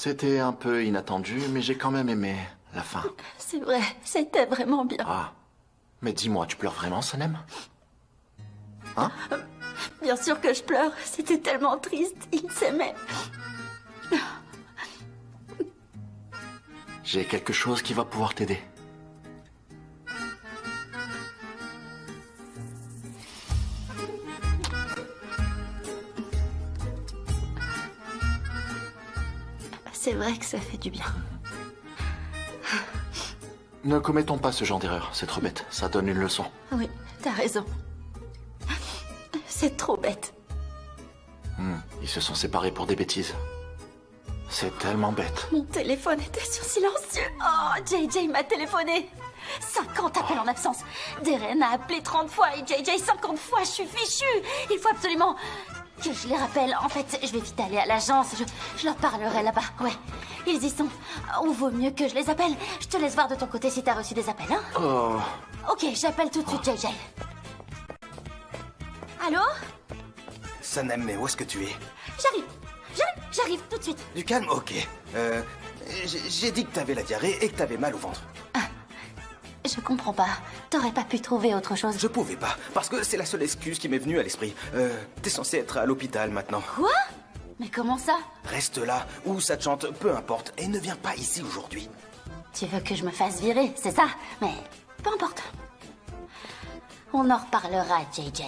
C'était un peu inattendu, mais j'ai quand même aimé la fin. C'est vrai, c'était vraiment bien. Ah. Mais dis-moi, tu pleures vraiment, Sanem? Hein? Bien sûr que je pleure, c'était tellement triste, ils s'aimaient. J'ai quelque chose qui va pouvoir t'aider. C'est vrai que ça fait du bien. Ne commettons pas ce genre d'erreur, c'est trop bête. Ça donne une leçon. Oui, t'as raison. C'est trop bête. Ils se sont séparés pour des bêtises. C'est tellement bête. Mon téléphone était sur silencieux. Oh, JJ m'a téléphoné. 50 appels en absence. Darren a appelé 30 fois et JJ 50 fois. Je suis fichue. Il faut absolument que je les rappelle. En fait, je vais vite aller à l'agence. Je leur parlerai là-bas. Ouais, ils y sont. Ou vaut mieux que je les appelle. Je te laisse voir de ton côté si t'as reçu des appels, hein? Oh. Ok, j'appelle tout de suite JJ. Allô? Sanem, mais où est-ce que tu es? J'arrive tout de suite. Du calme, ok. J'ai dit que t'avais la diarrhée et que t'avais mal au ventre. Je comprends pas. T'aurais pas pu trouver autre chose? Je pouvais pas, parce que c'est la seule excuse qui m'est venue à l'esprit. T'es censé être à l'hôpital maintenant. Quoi? Mais comment ça? Reste là, ou ça te chante, peu importe, et ne viens pas ici aujourd'hui. Tu veux que je me fasse virer, c'est ça? Mais peu importe. On en reparlera, JJ.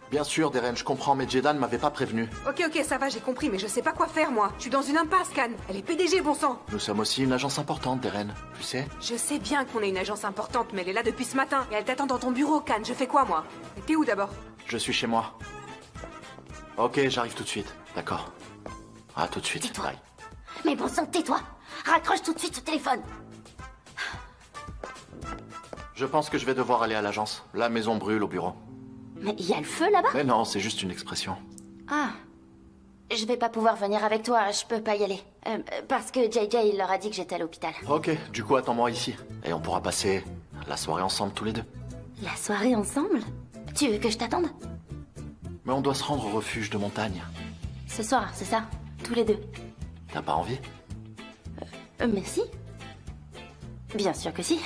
Bien sûr, Darren, je comprends, mais Jeda ne m'avait pas prévenu. Ok, ça va, j'ai compris, mais je sais pas quoi faire, moi. Je suis dans une impasse, Can. Elle est PDG, bon sang. Nous sommes aussi une agence importante, Darren, tu sais. Je sais bien qu'on est une agence importante, mais elle est là depuis ce matin. Et elle t'attend dans ton bureau, Can. Je fais quoi, moi? Et t'es où, d'abord? Je suis chez moi. Ok, j'arrive tout de suite. D'accord. À tout de suite. Tais-toi. Bye. Mais bon sang, tais-toi. Raccroche tout de suite ce téléphone. Je pense que je vais devoir aller à l'agence. La maison brûle au bureau. Mais il y a le feu là-bas? Mais non, c'est juste une expression. Ah. Je vais pas pouvoir venir avec toi, je peux pas y aller. Parce que JJ, il leur a dit que j'étais à l'hôpital. Ok, du coup, attends-moi ici. Et on pourra passer la soirée ensemble tous les deux. La soirée ensemble? Tu veux que je t'attende? Mais on doit se rendre au refuge de montagne. Ce soir, c'est ça? Tous les deux. T'as pas envie? Mais si. Bien sûr que si.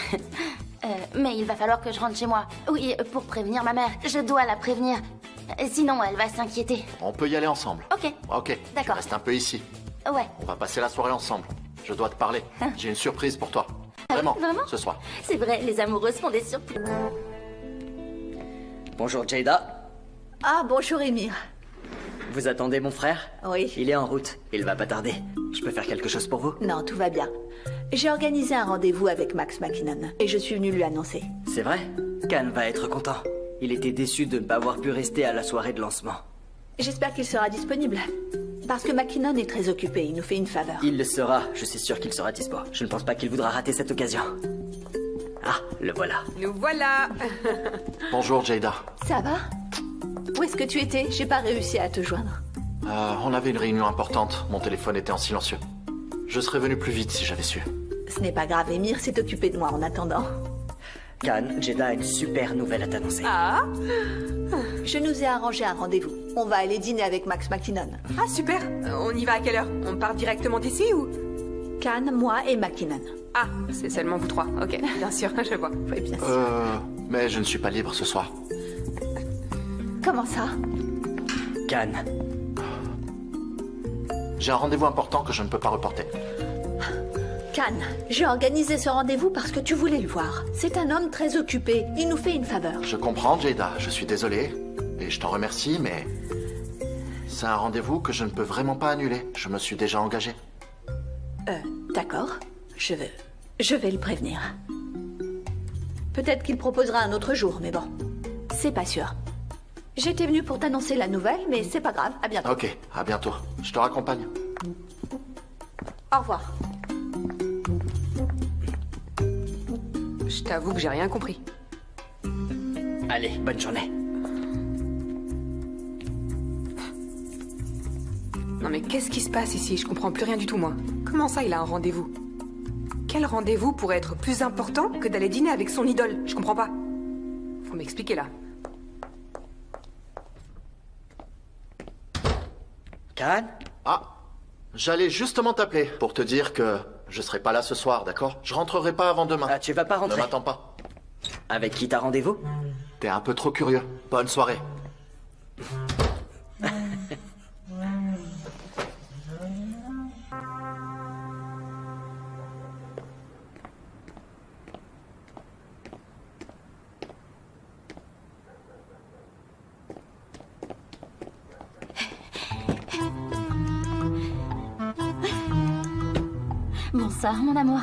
Mais il va falloir que je rentre chez moi. Oui, pour prévenir ma mère. Je dois la prévenir. Sinon, elle va s'inquiéter. On peut y aller ensemble. Ok. Ok. D'accord. Reste un peu ici. Ouais. On va passer la soirée ensemble. Je dois te parler. J'ai une surprise pour toi. Vraiment. Vraiment? Ce soir. C'est vrai, les amoureuses font des surprises. Bonjour Jada. Ah, bonjour Émir. Vous attendez mon frère? Oui. Il est en route. Il va pas tarder. Je peux faire quelque chose pour vous? Non, tout va bien. J'ai organisé un rendez-vous avec Max McKinnon et je suis venue lui annoncer. C'est vrai? Can va être content. Il était déçu de ne pas avoir pu rester à la soirée de lancement. J'espère qu'il sera disponible. Parce que McKinnon est très occupé, il nous fait une faveur. Il le sera. Je suis sûr qu'il sera dispo. Je ne pense pas qu'il voudra rater cette occasion. Ah, le voilà. Nous voilà. Bonjour, Jada. Ça va? Où est-ce que tu étais? J'ai pas réussi à te joindre. On avait une réunion importante. Mon téléphone était en silencieux. Je serais venu plus vite si j'avais su. Ce n'est pas grave, Émir s'est occupé de moi en attendant. Can, Jada a une super nouvelle à t'annoncer. Ah, Je nous ai arrangé un rendez-vous. On va aller dîner avec Max McKinnon. ah super. On y va à quelle heure? On part directement d'ici ou? Can, moi et McKinnon. Ah, c'est seulement vous trois. Ok, bien sûr, je vois. Oui, bien sûr. Mais je ne suis pas libre ce soir. Comment ça? Can, J'ai un rendez-vous important que je ne peux pas reporter. Can, j'ai organisé ce rendez-vous parce que tu voulais le voir. C'est un homme très occupé. Il nous fait une faveur. Je comprends, Jada. Je suis désolé. Et je t'en remercie, mais... C'est un rendez-vous que je ne peux vraiment pas annuler. Je me suis déjà engagé. D'accord. Je vais le prévenir. Peut-être qu'il proposera un autre jour, mais bon. C'est pas sûr. J'étais venue pour t'annoncer la nouvelle, mais c'est pas grave. À bientôt. Ok, à bientôt. Je te raccompagne. Au revoir. Je t'avoue que j'ai rien compris. allez, bonne journée. Non mais qu'est-ce qui se passe ici? Je comprends plus rien du tout, moi. Comment ça, il a un rendez-vous? Quel rendez-vous pourrait être plus important que d'aller dîner avec son idole? Je comprends pas. Faut m'expliquer, là. Can? Ah, J'allais justement t'appeler pour te dire que je serai pas là ce soir, d'accord? Je rentrerai pas avant demain. Ah, tu vas pas Ne rentrer. m'attends pas. Avec qui t'as rendez-vous? T'es un peu trop curieux. Bonne soirée. Bonsoir, mon amour.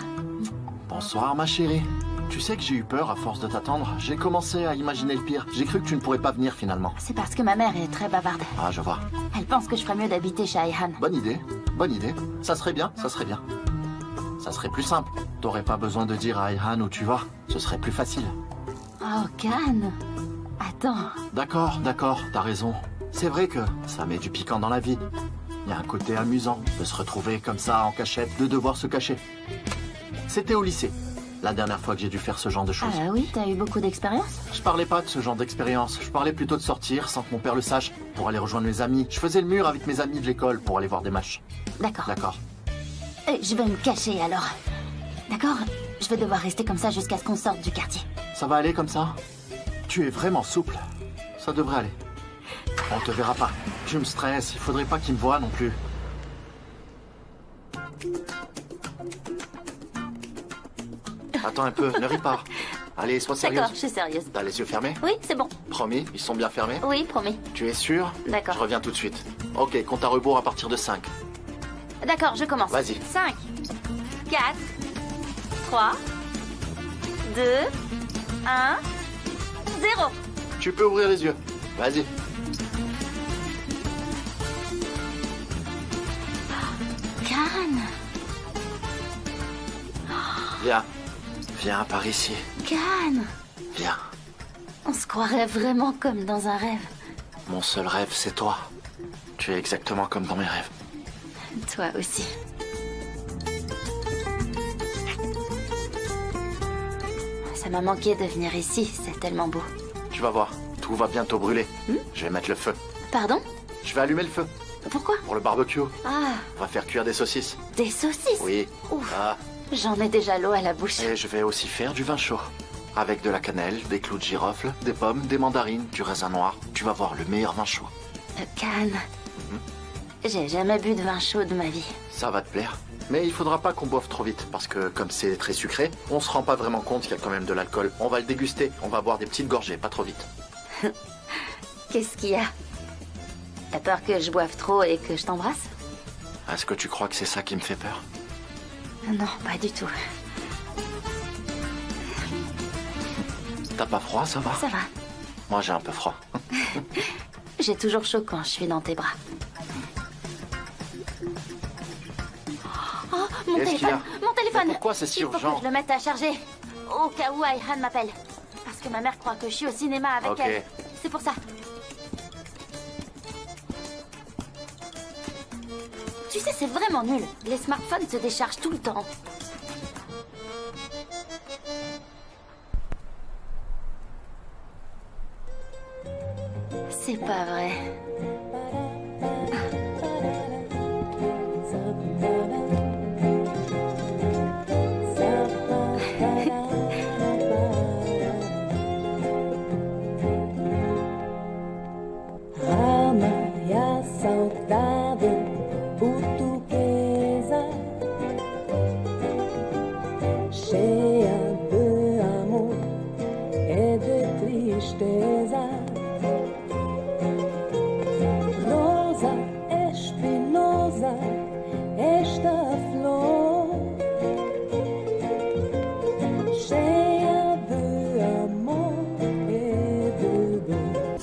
Bonsoir, ma chérie. Tu sais que j'ai eu peur à force de t'attendre. J'ai commencé à imaginer le pire. J'ai cru que tu ne pourrais pas venir finalement. C'est parce que ma mère est très bavarde. Ah, je vois. Elle pense que je ferais mieux d'habiter chez Ayhan. Bonne idée. Bonne idée. Ça serait bien, ça serait bien. Ça serait plus simple. T'aurais pas besoin de dire à Ayhan où tu vas. Ce serait plus facile. Oh, Khan. Attends. D'accord, t'as raison. C'est vrai que ça met du piquant dans la vie. Il y a un côté amusant de se retrouver comme ça en cachette, de devoir se cacher. C'était au lycée, la dernière fois que j'ai dû faire ce genre de choses. Ah oui, t'as eu beaucoup d'expérience? Je parlais pas de ce genre d'expérience, je parlais plutôt de sortir sans que mon père le sache, pour aller rejoindre mes amis. Je faisais le mur avec mes amis de l'école pour aller voir des matchs. D'accord. D'accord. Je vais me cacher alors. D'accord? Je vais devoir rester comme ça jusqu'à ce qu'on sorte du quartier. Ça va aller comme ça? Tu es vraiment souple. Ça devrait aller. On te verra pas. Je me stresse, il faudrait pas qu'il me voie non plus. Attends un peu, ne ris pas. Allez, sois sérieuse. D'accord, je suis sérieuse. T'as les yeux fermés? Oui, c'est bon. Promis, ils sont bien fermés? Oui, promis. Tu es sûr? D'accord. Je reviens tout de suite. Ok, compte à rebours à partir de 5. D'accord, je commence. Vas-y. 5, 4, 3, 2, 1, 0. Tu peux ouvrir les yeux. Vas-y. Khan, Viens. Viens par ici. Khan. Viens. On se croirait vraiment comme dans un rêve. Mon seul rêve, c'est toi. Tu es exactement comme dans mes rêves. Toi aussi. Ça m'a manqué de venir ici, c'est tellement beau. Tu vas voir, tout va bientôt brûler. Je vais mettre le feu. Pardon? Je vais allumer le feu Pourquoi? pour le barbecue. Ah, On va faire cuire des saucisses. des saucisses? Oui. Ouf. Ah, J'en ai déjà l'eau à la bouche. et je vais aussi faire du vin chaud. Avec de la cannelle, des clous de girofle, des pommes, des mandarines, du raisin noir. Tu vas voir le meilleur vin chaud. Khan, j'ai jamais bu de vin chaud de ma vie. Ça va te plaire. Mais il faudra pas qu'on boive trop vite, parce que comme c'est très sucré, on se rend pas vraiment compte qu'il y a quand même de l'alcool. On va le déguster, on va boire des petites gorgées, pas trop vite. Qu'est-ce qu'il y a? T'as peur que je boive trop et que je t'embrasse? Est-ce que tu crois que c'est ça qui me fait peur? Non, pas du tout. T'as pas froid, ça va? Ça va. Moi j'ai un peu froid. J'ai toujours chaud quand je suis dans tes bras. Oh, mon Qu'est-ce qu'il y a? téléphone! Mon téléphone! Mais pourquoi c'est si Il faut urgent? que je le mette à charger. Au cas où Ayhan m'appelle. Parce que ma mère croit que je suis au cinéma avec Ok. elle. C'est pour ça. Tu sais, c'est vraiment nul. Les smartphones se déchargent tout le temps. C'est pas vrai. Ama e a saudade portuguesa, cheia de amor e de tristeza. Rosa espinosa, esta flor, cheia de amor e de dor.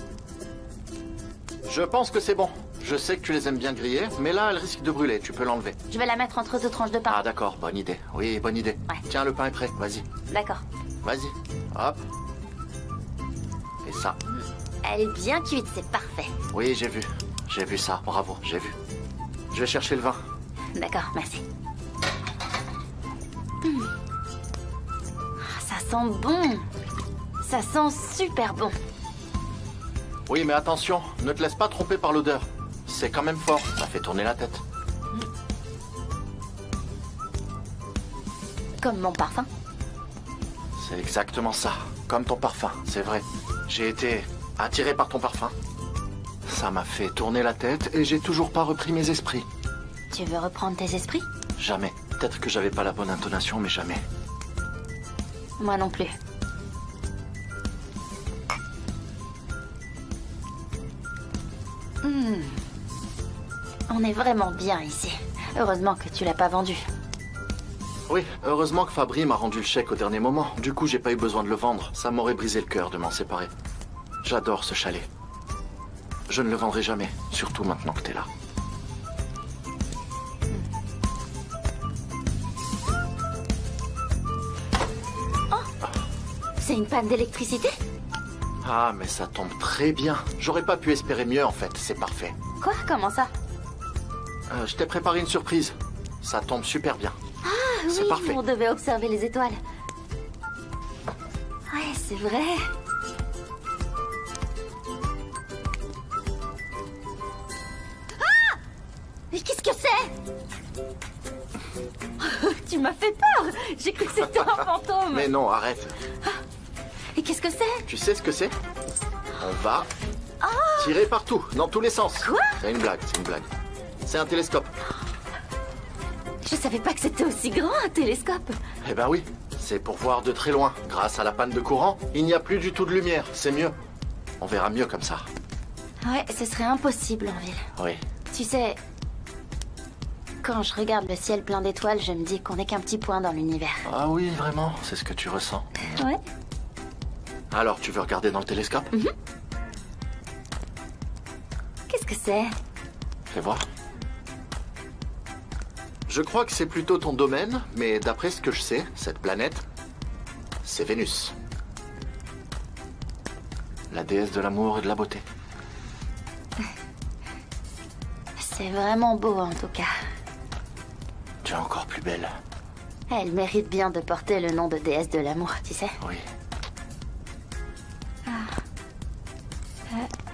Je pense que c'est bon. Je sais que tu les aimes bien grillées, mais là, elle risque de brûler. Tu peux l'enlever. Je vais la mettre entre deux tranches de pain. Ah d'accord, bonne idée. Oui, bonne idée. Ouais. Tiens, le pain est prêt. Vas-y, D'accord. vas-y. Hop. Et ça. Elle est bien cuite, c'est parfait. Oui, j'ai vu. J'ai vu ça. Bravo, j'ai vu. Je vais chercher le vin. D'accord, merci. Ça sent bon. Ça sent super bon. Oui, mais attention, ne te laisse pas tromper par l'odeur. C'est quand même fort. Ça fait tourner la tête. Comme mon parfum. C'est exactement ça. Comme ton parfum, c'est vrai. J'ai été attiré par ton parfum. Ça m'a fait tourner la tête et j'ai toujours pas repris mes esprits. Tu veux reprendre tes esprits? Jamais. Peut-être que j'avais pas la bonne intonation, mais jamais. Moi non plus. On est vraiment bien ici. Heureusement que tu l'as pas vendu. Oui, heureusement que Fabry m'a rendu le chèque au dernier moment. Du coup, j'ai pas eu besoin de le vendre. Ça m'aurait brisé le cœur de m'en séparer. J'adore ce chalet. Je ne le vendrai jamais, surtout maintenant que t'es là. C'est une panne d'électricité? Ah, mais ça tombe très bien. J'aurais pas pu espérer mieux, en fait. C'est parfait. Quoi? Comment ça? Je t'ai préparé une surprise. Ça tombe super bien. Ah C'est oui, parfait. on devait observer les étoiles. Ouais, c'est vrai. Ah! Mais qu'est-ce que c'est? Tu m'as fait peur. J'ai cru que c'était un fantôme. Mais non, arrête. Et qu'est-ce que c'est? Tu sais ce que c'est? On va tirer partout, dans tous les sens. Quoi? C'est une blague, c'est une blague. C'est un télescope. Je savais pas que c'était aussi grand, un télescope. Eh ben oui, c'est pour voir de très loin. Grâce à la panne de courant, il n'y a plus du tout de lumière. C'est mieux. On verra mieux comme ça. Ouais, ce serait impossible en ville. Oui. Tu sais, quand je regarde le ciel plein d'étoiles, je me dis qu'on n'est qu'un petit point dans l'univers. Ah oui, vraiment, c'est ce que tu ressens. Ouais. Alors, tu veux regarder dans le télescope? Qu'est-ce que c'est? Fais voir. Je crois que c'est plutôt ton domaine, mais d'après ce que je sais, cette planète, c'est Vénus. La déesse de l'amour et de la beauté. C'est vraiment beau en tout cas. Tu es encore plus belle. Elle mérite bien de porter le nom de déesse de l'amour, tu sais. Oui.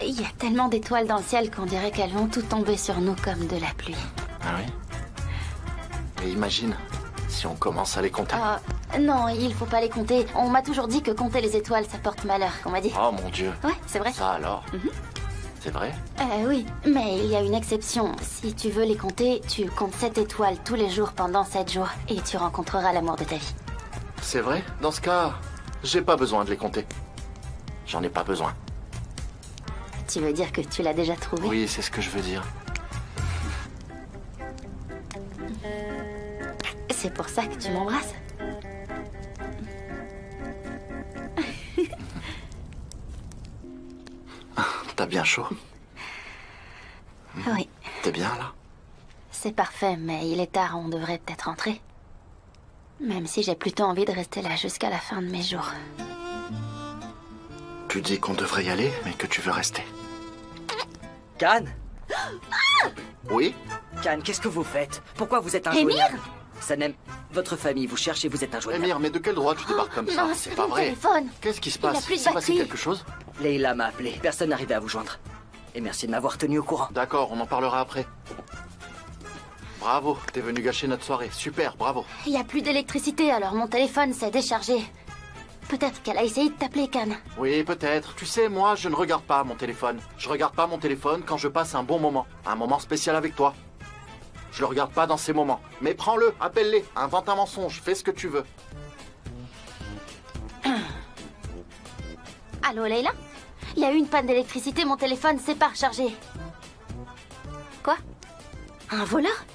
Il y a tellement d'étoiles dans le ciel qu'on dirait qu'elles vont tout tomber sur nous comme de la pluie. Ah oui? Et imagine, si on commence à les compter. Non, il faut pas les compter. On m'a toujours dit que compter les étoiles, ça porte malheur, qu'on m'a dit. Oh mon Dieu. Ouais, c'est vrai. Ça alors? C'est vrai? Oui, mais il y a une exception. Si tu veux les compter, tu comptes 7 étoiles tous les jours pendant 7 jours et tu rencontreras l'amour de ta vie. C'est vrai? Dans ce cas, j'ai pas besoin de les compter. J'en ai pas besoin. Tu veux dire que tu l'as déjà trouvé? Oui, c'est ce que je veux dire. C'est pour ça que tu m'embrasses? T'as bien chaud? Oui, T'es bien là? c'est parfait, mais il est tard, on devrait peut-être rentrer. Même si j'ai plutôt envie de rester là jusqu'à la fin de mes jours. Tu dis qu'on devrait y aller, mais que tu veux rester. Can? Oui? Can, qu'est-ce que vous faites? Pourquoi vous êtes Émir? injoignable? Sanem, votre famille vous cherche et vous êtes injoignable. Émir, mais de quel droit tu débarques comme ça? Non, C'est c'est pas mon vrai. téléphone. Qu'est-ce qui se Il a passe? plus de Il s'est passé batterie. quelque chose? Leila m'a appelé. Personne n'arrivait à vous joindre. Et merci de m'avoir tenu au courant. D'accord, on en parlera après. Bravo, t'es venu gâcher notre soirée. Super, bravo. Il y a plus d'électricité, alors mon téléphone s'est déchargé. Peut-être qu'elle a essayé de t'appeler, Can. Oui, peut-être. Tu sais, moi, je ne regarde pas mon téléphone. Je regarde pas mon téléphone quand je passe un bon moment. Un moment spécial avec toi. Je le regarde pas dans ces moments. Mais prends-le, appelle-les, invente un mensonge, fais ce que tu veux. Allô, Leila? Il y a eu une panne d'électricité, mon téléphone s'est pas rechargé. Quoi? Un voleur?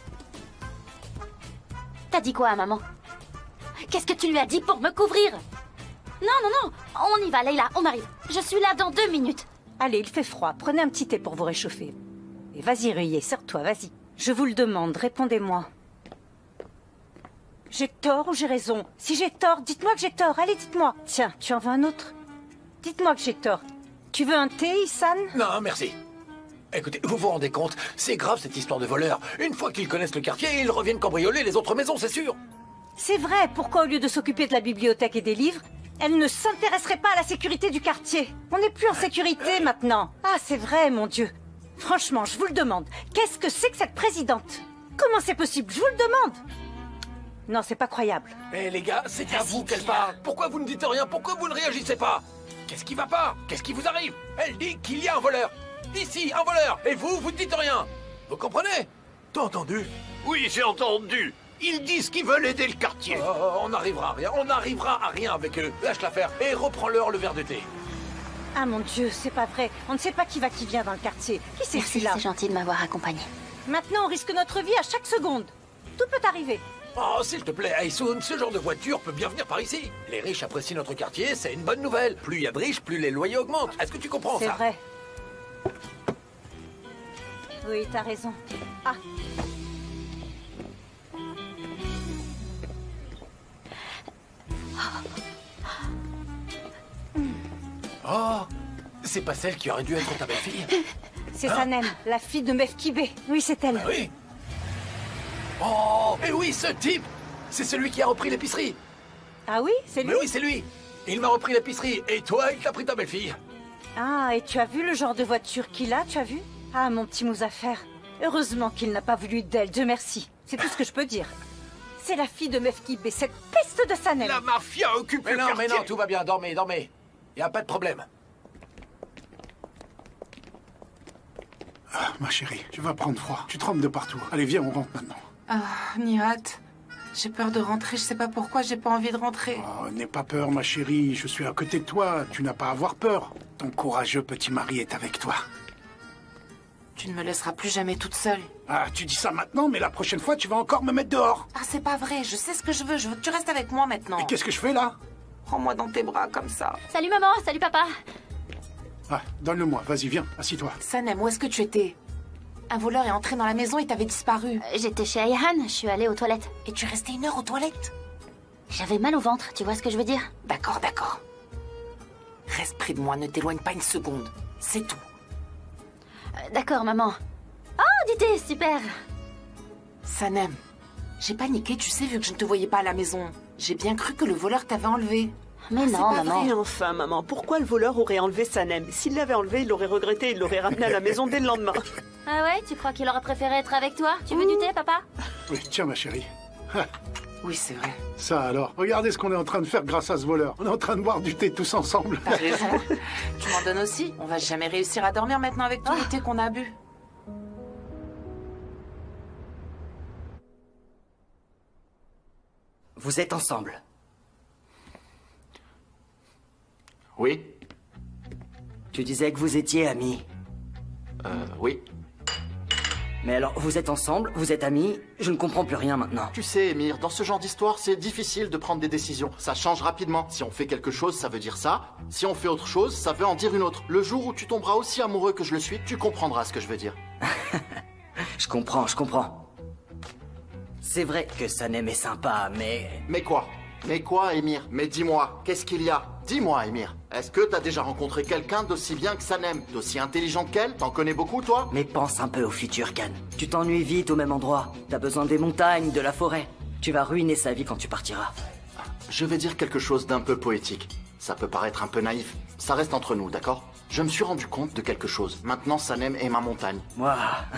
T'as dit quoi à maman? Qu'est-ce que tu lui as dit pour me couvrir? Non, non, non, on y va, Leila, on arrive. Je suis là dans 2 minutes. Allez, il fait froid. Prenez un petit thé pour vous réchauffer. Et vas-y, Ruyer, sors-toi, vas-y. Je vous le demande, répondez-moi. J'ai tort ou j'ai raison? Si j'ai tort, dites-moi que j'ai tort. Allez, dites-moi. Tiens, tu en veux un autre? Dites-moi que j'ai tort. Tu veux un thé, Issan? Non, merci. Écoutez, vous vous rendez compte? C'est grave cette histoire de voleurs. Une fois qu'ils connaissent le quartier, ils reviennent cambrioler les autres maisons, c'est sûr. C'est vrai, pourquoi au lieu de s'occuper de la bibliothèque et des livres, elle ne s'intéresserait pas à la sécurité du quartier? On n'est plus en sécurité maintenant. Ah, c'est vrai, mon Dieu. Franchement, je vous le demande. Qu'est-ce que c'est que cette présidente? Comment c'est possible? Je vous le demande. Non, c'est pas croyable. Eh les gars, c'est à vous qu'elle parle. Pourquoi vous ne dites rien? Pourquoi vous ne réagissez pas? Qu'est-ce qui va pas? Qu'est-ce qui vous arrive? Elle dit qu'il y a un voleur. Ici, un voleur. Et vous, vous ne dites rien. Vous comprenez? T'as entendu? Oui, j'ai entendu. Ils disent qu'ils veulent aider le quartier. On n'arrivera à rien. On n'arrivera à rien avec eux. Lâche l'affaire et reprends-leur le verre de thé. Ah mon Dieu, c'est pas vrai. On ne sait pas qui va qui vient dans le quartier. Qui c'est Merci, celui-là? c'est gentil de m'avoir accompagné. Maintenant, on risque notre vie à chaque seconde. Tout peut arriver. Oh, s'il te plaît, Aisun, ce genre de voiture peut bien venir par ici. Les riches apprécient notre quartier, c'est une bonne nouvelle. Plus il y a de riches, plus les loyers augmentent. Est-ce que tu comprends C'est ça? vrai. Oui, t'as raison. Ah, Oh, c'est pas celle qui aurait dû être ta belle-fille? c'est Sanem, la fille de Mefkibé. Oui, c'est elle. Ah oui. Oh, et oui, ce type, c'est celui qui a repris l'épicerie. Ah oui, c'est lui? Mais oui, c'est lui. Il m'a repris l'épicerie, et toi, il t'a pris ta belle-fille. Ah, et tu as vu le genre de voiture qu'il a, tu as vu? Ah, mon petit Mouzaffer. Heureusement qu'il n'a pas voulu d'elle, Dieu merci. C'est tout ce que je peux dire. C'est la fille de Mefkibé, cette peste de Sanem. La mafia occupe Mais le non, quartier. mais non, tout va bien, dormez, dormez. Y a pas de problème. Ah, ma chérie, tu vas prendre froid. Tu trembles de partout. Allez, viens, on rentre maintenant. Ah, Nihat, j'ai peur de rentrer. Je sais pas pourquoi, j'ai pas envie de rentrer. Oh, n'aie pas peur, ma chérie. Je suis à côté de toi. Tu n'as pas à avoir peur. Ton courageux petit mari est avec toi. Tu ne me laisseras plus jamais toute seule. Ah, tu dis ça maintenant, mais la prochaine fois, tu vas encore me mettre dehors. Ah, c'est pas vrai. Je sais ce que je veux. Je veux que tu restes avec moi maintenant. Mais qu'est-ce que je fais là? Prends-moi dans tes bras comme ça. Salut maman, salut papa. Ah, donne-le-moi. Vas-y, viens. Assis-toi. Sanem, où est-ce que tu étais? Un voleur est entré dans la maison et t'avais disparu. J'étais chez Ayhan, je suis allée aux toilettes. Et tu es resté 1 heure aux toilettes? J'avais mal au ventre, tu vois ce que je veux dire? D'accord, d'accord. Reste près de moi, ne t'éloigne pas une seconde. C'est tout. D'accord maman. Oh, du thé, super. Sanem, j'ai paniqué, tu sais, vu que je ne te voyais pas à la maison. J'ai bien cru que le voleur t'avait enlevé. Mais non maman. Et enfin, maman, pourquoi le voleur aurait enlevé Sanem? S'il l'avait enlevé, il l'aurait regretté, il l'aurait ramené à la maison dès le lendemain. Ah ouais, tu crois qu'il aurait préféré être avec toi? Tu veux du thé papa? Oui, tiens, ma chérie. Ah, Oui, c'est vrai. ça alors. Regardez ce qu'on est en train de faire grâce à ce voleur. On est en train de boire du thé tous ensemble. T'as raison. Tu m'en donnes aussi? On va jamais réussir à dormir maintenant avec tout le thé qu'on a bu. Vous êtes ensemble. Oui? Tu disais que vous étiez amis. Oui. Mais alors, vous êtes ensemble, vous êtes amis, je ne comprends plus rien maintenant. Tu sais, Emir, dans ce genre d'histoire, c'est difficile de prendre des décisions. Ça change rapidement. Si on fait quelque chose, ça veut dire ça. Si on fait autre chose, ça veut en dire une autre. Le jour où tu tomberas aussi amoureux que je le suis, tu comprendras ce que je veux dire. Je comprends, je comprends. C'est vrai que Sanem est sympa, mais... Mais quoi? Mais quoi, Emir? Mais dis-moi, qu'est-ce qu'il y a? Dis-moi, Emir. Est-ce que t'as déjà rencontré quelqu'un d'aussi bien que Sanem? D'aussi intelligent qu'elle? T'en connais beaucoup, toi? Mais pense un peu au futur, Khan. Tu t'ennuies vite au même endroit. T'as besoin des montagnes, de la forêt. Tu vas ruiner sa vie quand tu partiras. Je vais dire quelque chose d'un peu poétique. Ça peut paraître un peu naïf. Ça reste entre nous, d'accord? Je me suis rendu compte de quelque chose. Maintenant, Sanem est ma montagne. Moi...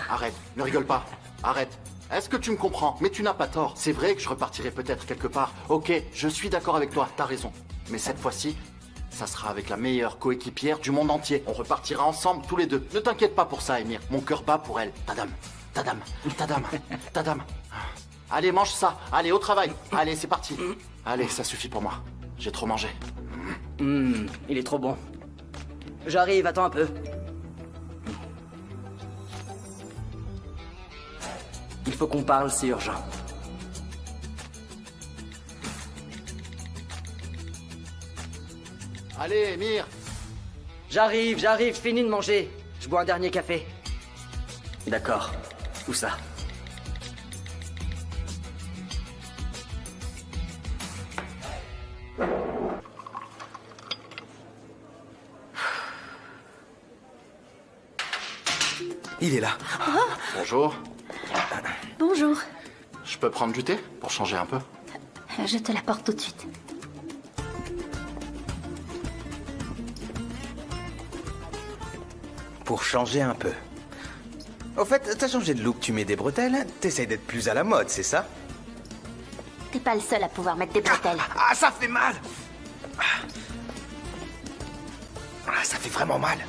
Arrête, ne rigole pas. Arrête. Est-ce que tu me comprends? Mais tu n'as pas tort. C'est vrai que je repartirai peut-être quelque part. Ok, je suis d'accord avec toi, t'as raison. Mais cette fois-ci, ça sera avec la meilleure coéquipière du monde entier. On repartira ensemble tous les deux. Ne t'inquiète pas pour ça, Emir. Mon cœur bat pour elle. Ta dame, ta dame, ta dame, ta dame. Allez, mange ça. Allez, au travail. Allez, c'est parti. Allez, ça suffit pour moi. J'ai trop mangé. il est trop bon. J'arrive, attends un peu. Il faut qu'on parle, c'est urgent. Allez, Emir. J'arrive, fini de manger. Je bois un dernier café. D'accord. Où ça? Il est là. Bonjour. Bonjour. Je peux prendre du thé pour changer un peu? Je te l'apporte tout de suite. Pour changer un peu. Au fait, t'as changé de look, tu mets des bretelles, t'essayes d'être plus à la mode, c'est ça? T'es pas le seul à pouvoir mettre des bretelles. Ah, ça fait mal. Ah, ça fait vraiment mal.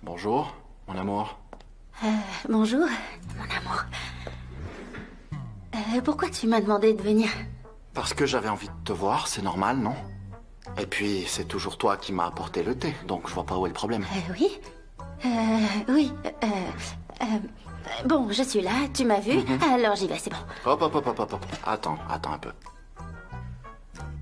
Bonjour, mon amour. Bonjour, mon amour. Pourquoi tu m'as demandé de venir? Parce que j'avais envie de te voir, c'est normal, non? Et puis, c'est toujours toi qui m'as apporté le thé, donc je vois pas où est le problème. Oui. Oui. Bon, je suis là, tu m'as vu, alors j'y vais, c'est bon. Hop. Attends un peu.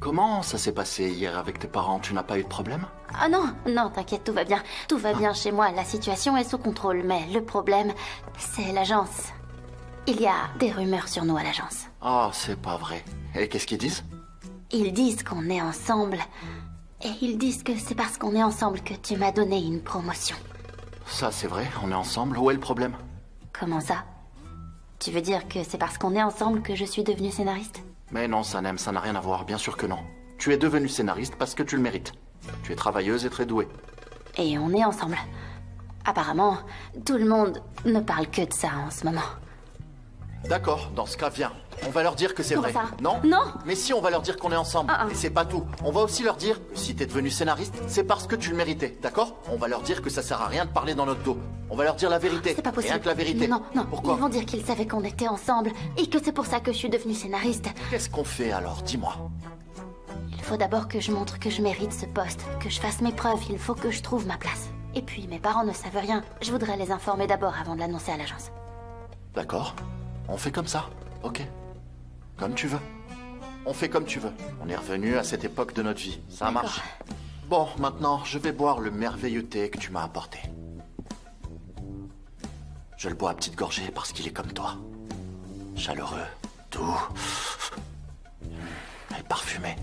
Comment ça s'est passé hier avec tes parents? Tu n'as pas eu de problème? Ah non, t'inquiète, tout va bien. Tout va bien chez moi, la situation est sous contrôle, mais le problème, c'est l'agence. Il y a des rumeurs sur nous à l'agence. Oh, c'est pas vrai. Et qu'est-ce qu'ils disent? Ils disent qu'on est ensemble. Et ils disent que c'est parce qu'on est ensemble que tu m'as donné une promotion. Ça, c'est vrai, on est ensemble. Où est le problème? Comment ça? Tu veux dire que c'est parce qu'on est ensemble que je suis devenue scénariste? Mais non, Sanem, ça n'a rien à voir, bien sûr que non. Tu es devenue scénariste parce que tu le mérites. Tu es travailleuse et très douée. Et on est ensemble. Apparemment, tout le monde ne parle que de ça en ce moment. D'accord, dans ce cas, viens. On va leur dire que c'est vrai. Ça? Non? Non. Mais si, on va leur dire qu'on est ensemble. Et c'est pas tout. On va aussi leur dire que si t'es devenue scénariste, c'est parce que tu le méritais, d'accord? On va leur dire que ça sert à rien de parler dans notre dos. On va leur dire la vérité. C'est pas possible. Rien que la vérité. Non. Pourquoi? Ils vont dire qu'ils savaient qu'on était ensemble et que c'est pour ça que je suis devenue scénariste. Qu'est-ce qu'on fait alors? Dis-moi. Il faut d'abord que je montre que je mérite ce poste, que je fasse mes preuves, il faut que je trouve ma place. Et puis, mes parents ne savent rien. Je voudrais les informer d'abord avant de l'annoncer à l'agence. D'accord. On fait comme ça. Ok. Comme tu veux. On fait comme tu veux. On est revenu à cette époque de notre vie. Ça marche. Bon, maintenant, je vais boire le merveilleux thé que tu m'as apporté. Je le bois à petite gorgée parce qu'il est comme toi. Chaleureux, doux et parfumé.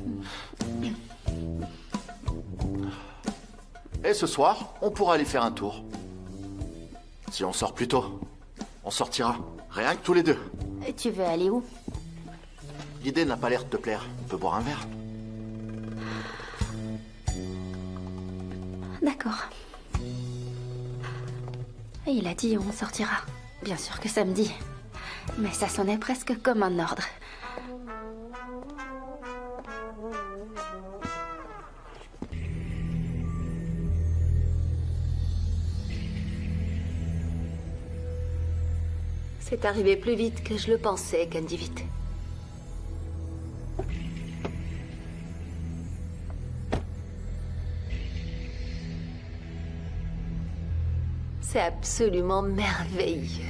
Et ce soir, on pourra aller faire un tour. Si on sort plus tôt, on sortira. Rien que tous les deux. Et tu veux aller où? L'idée n'a pas l'air de te plaire. On peut boire un verre. D'accord. Et il a dit on sortira. Bien sûr que samedi. Mais ça sonnait presque comme un ordre. C'est arrivé plus vite que je le pensais, Candivit. C'est absolument merveilleux.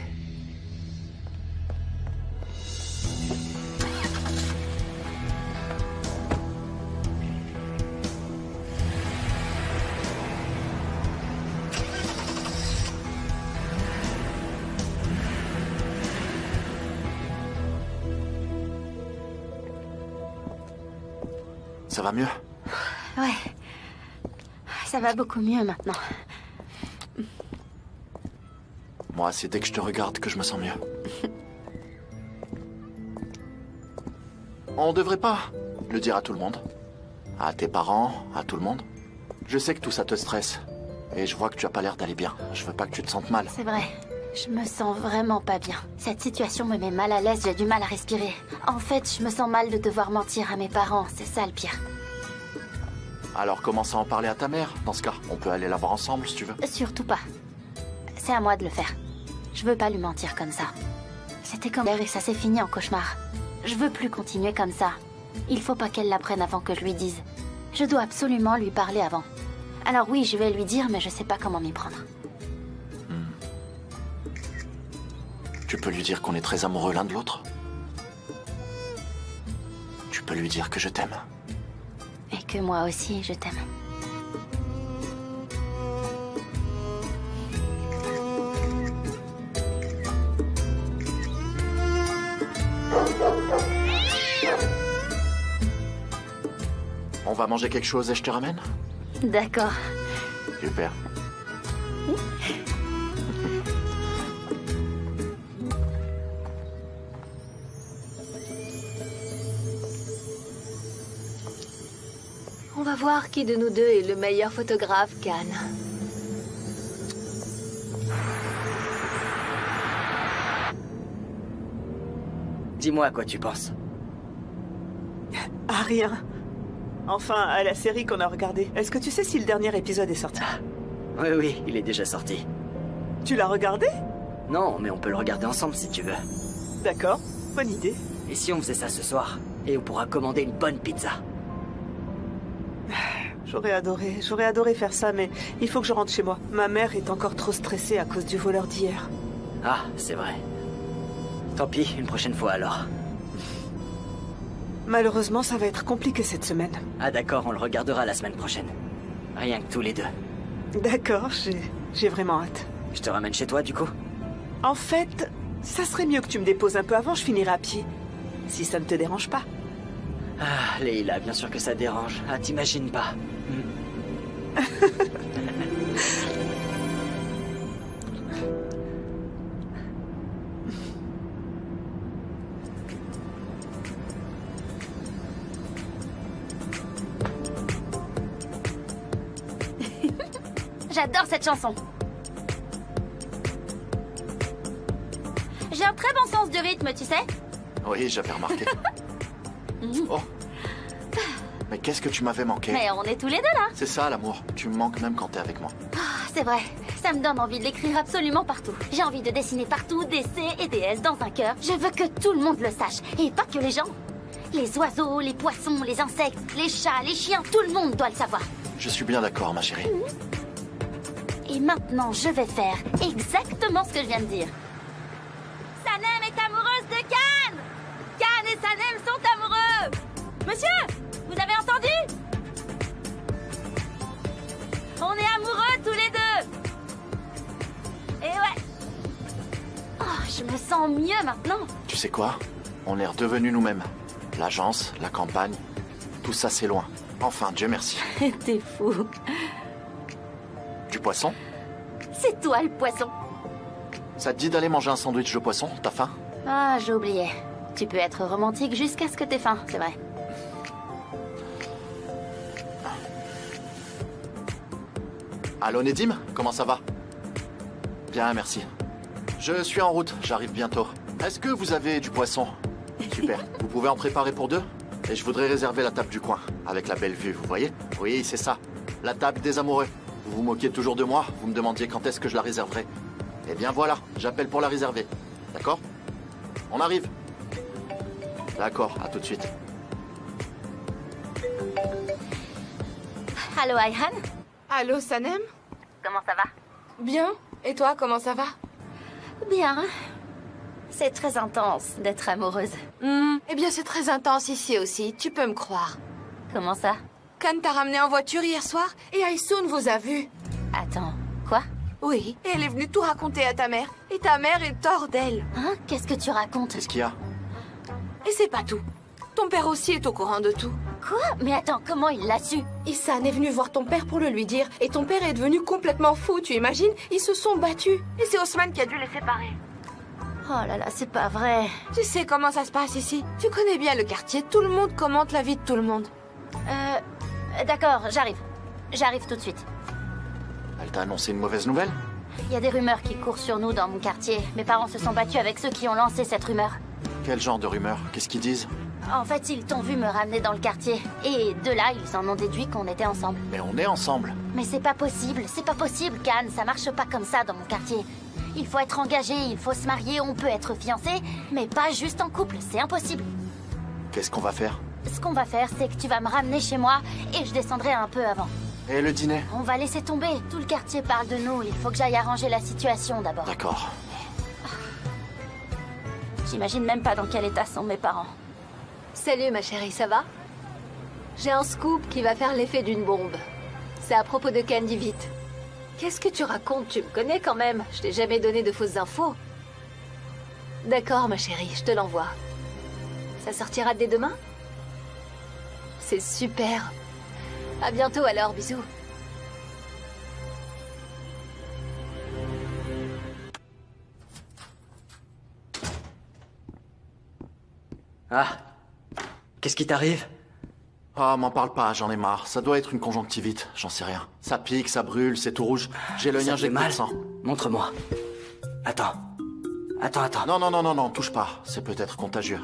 Ça va mieux? Ouais. Ça va beaucoup mieux maintenant. Moi, c'est dès que je te regarde que je me sens mieux. On devrait pas le dire à tout le monde. À tes parents, à tout le monde. Je sais que tout ça te stresse. Et je vois que tu as pas l'air d'aller bien. Je veux pas que tu te sentes mal. C'est vrai. Je me sens vraiment pas bien. Cette situation me met mal à l'aise, j'ai du mal à respirer. En fait, je me sens mal de devoir mentir à mes parents, c'est ça le pire. Alors commence à en parler à ta mère, dans ce cas. On peut aller la voir ensemble, si tu veux. Surtout pas. C'est à moi de le faire. Je veux pas lui mentir comme ça. C'était comme hier et ça s'est fini en cauchemar. Je veux plus continuer comme ça. Il faut pas qu'elle l'apprenne avant que je lui dise. Je dois absolument lui parler avant. Alors oui, je vais lui dire, mais je sais pas comment m'y prendre. Tu peux lui dire qu'on est très amoureux l'un de l'autre. Tu peux lui dire que je t'aime. Et que moi aussi, je t'aime. On va manger quelque chose et je te ramène? D'accord. Super. On va voir qui de nous deux est le meilleur photographe, Can. Dis-moi à quoi tu penses. Ah, rien. Enfin, à la série qu'on a regardée. Est-ce que tu sais si le dernier épisode est sorti? Oui, oui, il est déjà sorti. Tu l'as regardé? Non, mais on peut le regarder ensemble si tu veux. D'accord, bonne idée. Et si on faisait ça ce soir? Et on pourra commander une bonne pizza. J'aurais adoré faire ça, mais il faut que je rentre chez moi. Ma mère est encore trop stressée à cause du voleur d'hier. Ah, c'est vrai. Tant pis, une prochaine fois alors. Malheureusement, ça va être compliqué cette semaine. Ah d'accord, on le regardera la semaine prochaine. Rien que tous les deux. D'accord, j'ai vraiment hâte. Je te ramène chez toi du coup? En fait, ça serait mieux que tu me déposes un peu avant, je finirai à pied. Si ça ne te dérange pas. Ah, Leïla, bien sûr que ça dérange. Ah, t'imagines pas. J'adore cette chanson. J'ai un très bon sens du rythme, tu sais. Oui, j'avais remarqué. Oh. Mais qu'est-ce que tu m'avais manqué? Mais on est tous les deux là. C'est ça l'amour. Tu me manques même quand t'es avec moi. C'est vrai. Ça me donne envie de l'écrire absolument partout. J'ai envie de dessiner partout des C et des S dans un cœur. Je veux que tout le monde le sache. Et pas que les gens. Les oiseaux, les poissons, les insectes, les chats, les chiens, tout le monde doit le savoir. Je suis bien d'accord, ma chérie. Et maintenant, je vais faire exactement ce que je viens de dire. Sanem est amoureuse de Can. Can et Sanem sont amoureux. Monsieur, vous avez entendu? On est amoureux tous les deux. Et ouais. Oh, je me sens mieux maintenant. Tu sais quoi? On est redevenus nous-mêmes. L'agence, la campagne, tout ça c'est loin. Enfin, Dieu merci. T'es fou. Du poisson? C'est toi le poisson. Ça te dit d'aller manger un sandwich de poisson? T'as faim? Ah, j'ai oublié. Tu peux être romantique jusqu'à ce que t'aies faim, c'est vrai. Allô Nedim, comment ça va? Bien, merci. Je suis en route, j'arrive bientôt. Est-ce que vous avez du poisson? Super. Vous pouvez en préparer pour deux? Et je voudrais réserver la table du coin, avec la belle vue, vous voyez? Oui, c'est ça. La table des amoureux. Vous vous moquiez toujours de moi, vous me demandiez quand est-ce que je la réserverai. Eh bien voilà, j'appelle pour la réserver. D'accord? On arrive. D'accord, à tout de suite. Allô, Ayhan? Allô, Sanem? Comment ça va? Bien. Et toi, comment ça va? Bien. C'est très intense d'être amoureuse. Eh bien, c'est très intense ici aussi, tu peux me croire. Comment ça? Can t'a ramené en voiture hier soir et Aysoun vous a vu. Attends, quoi? Oui, et elle est venue tout raconter à ta mère. Et ta mère est hors d'elle. Hein? Qu'est-ce que tu racontes? Qu'est-ce qu'il y a? Et c'est pas tout. Ton père aussi est au courant de tout. Quoi? Mais attends, comment il l'a su? Issan est venu voir ton père pour le lui dire. Et ton père est devenu complètement fou, tu imagines? Ils se sont battus. Et c'est Osman qui a dû les séparer. Oh là là, c'est pas vrai. Tu sais comment ça se passe ici? Tu connais bien le quartier, tout le monde commente la vie de tout le monde. D'accord, j'arrive. J'arrive tout de suite. Elle t'a annoncé une mauvaise nouvelle? Il y a des rumeurs qui courent sur nous dans mon quartier. Mes parents se sont battus avec ceux qui ont lancé cette rumeur. Quel genre de rumeur? Qu'est-ce qu'ils disent? En fait, ils t'ont vu me ramener dans le quartier. Et de là, ils en ont déduit qu'on était ensemble. Mais on est ensemble. Mais c'est pas possible, Can. Ça marche pas comme ça dans mon quartier. Il faut être engagé, il faut se marier, on peut être fiancé, mais pas juste en couple, c'est impossible. Qu'est-ce qu'on va faire? Ce qu'on va faire, c'est que tu vas me ramener chez moi et je descendrai un peu avant. Et le dîner? On va laisser tomber, tout le quartier parle de nous, il faut que j'aille arranger la situation d'abord. D'accord. J'imagine même pas dans quel état sont mes parents. Salut ma chérie, ça va? J'ai un scoop qui va faire l'effet d'une bombe. C'est à propos de Candy Vite. Qu'est-ce que tu racontes? Tu me connais quand même. Je t'ai jamais donné de fausses infos. D'accord ma chérie, je te l'envoie. Ça sortira dès demain? C'est super. À bientôt alors, bisous. Ah, qu'est-ce qui t'arrive? Ah, m'en parle pas, j'en ai marre. Ça doit être une conjonctivite, j'en sais rien. Ça pique, ça brûle, c'est tout rouge. J'ai l'œil injecté de sang. Montre-moi. Attends. Attends. Non, touche pas. C'est peut-être contagieux.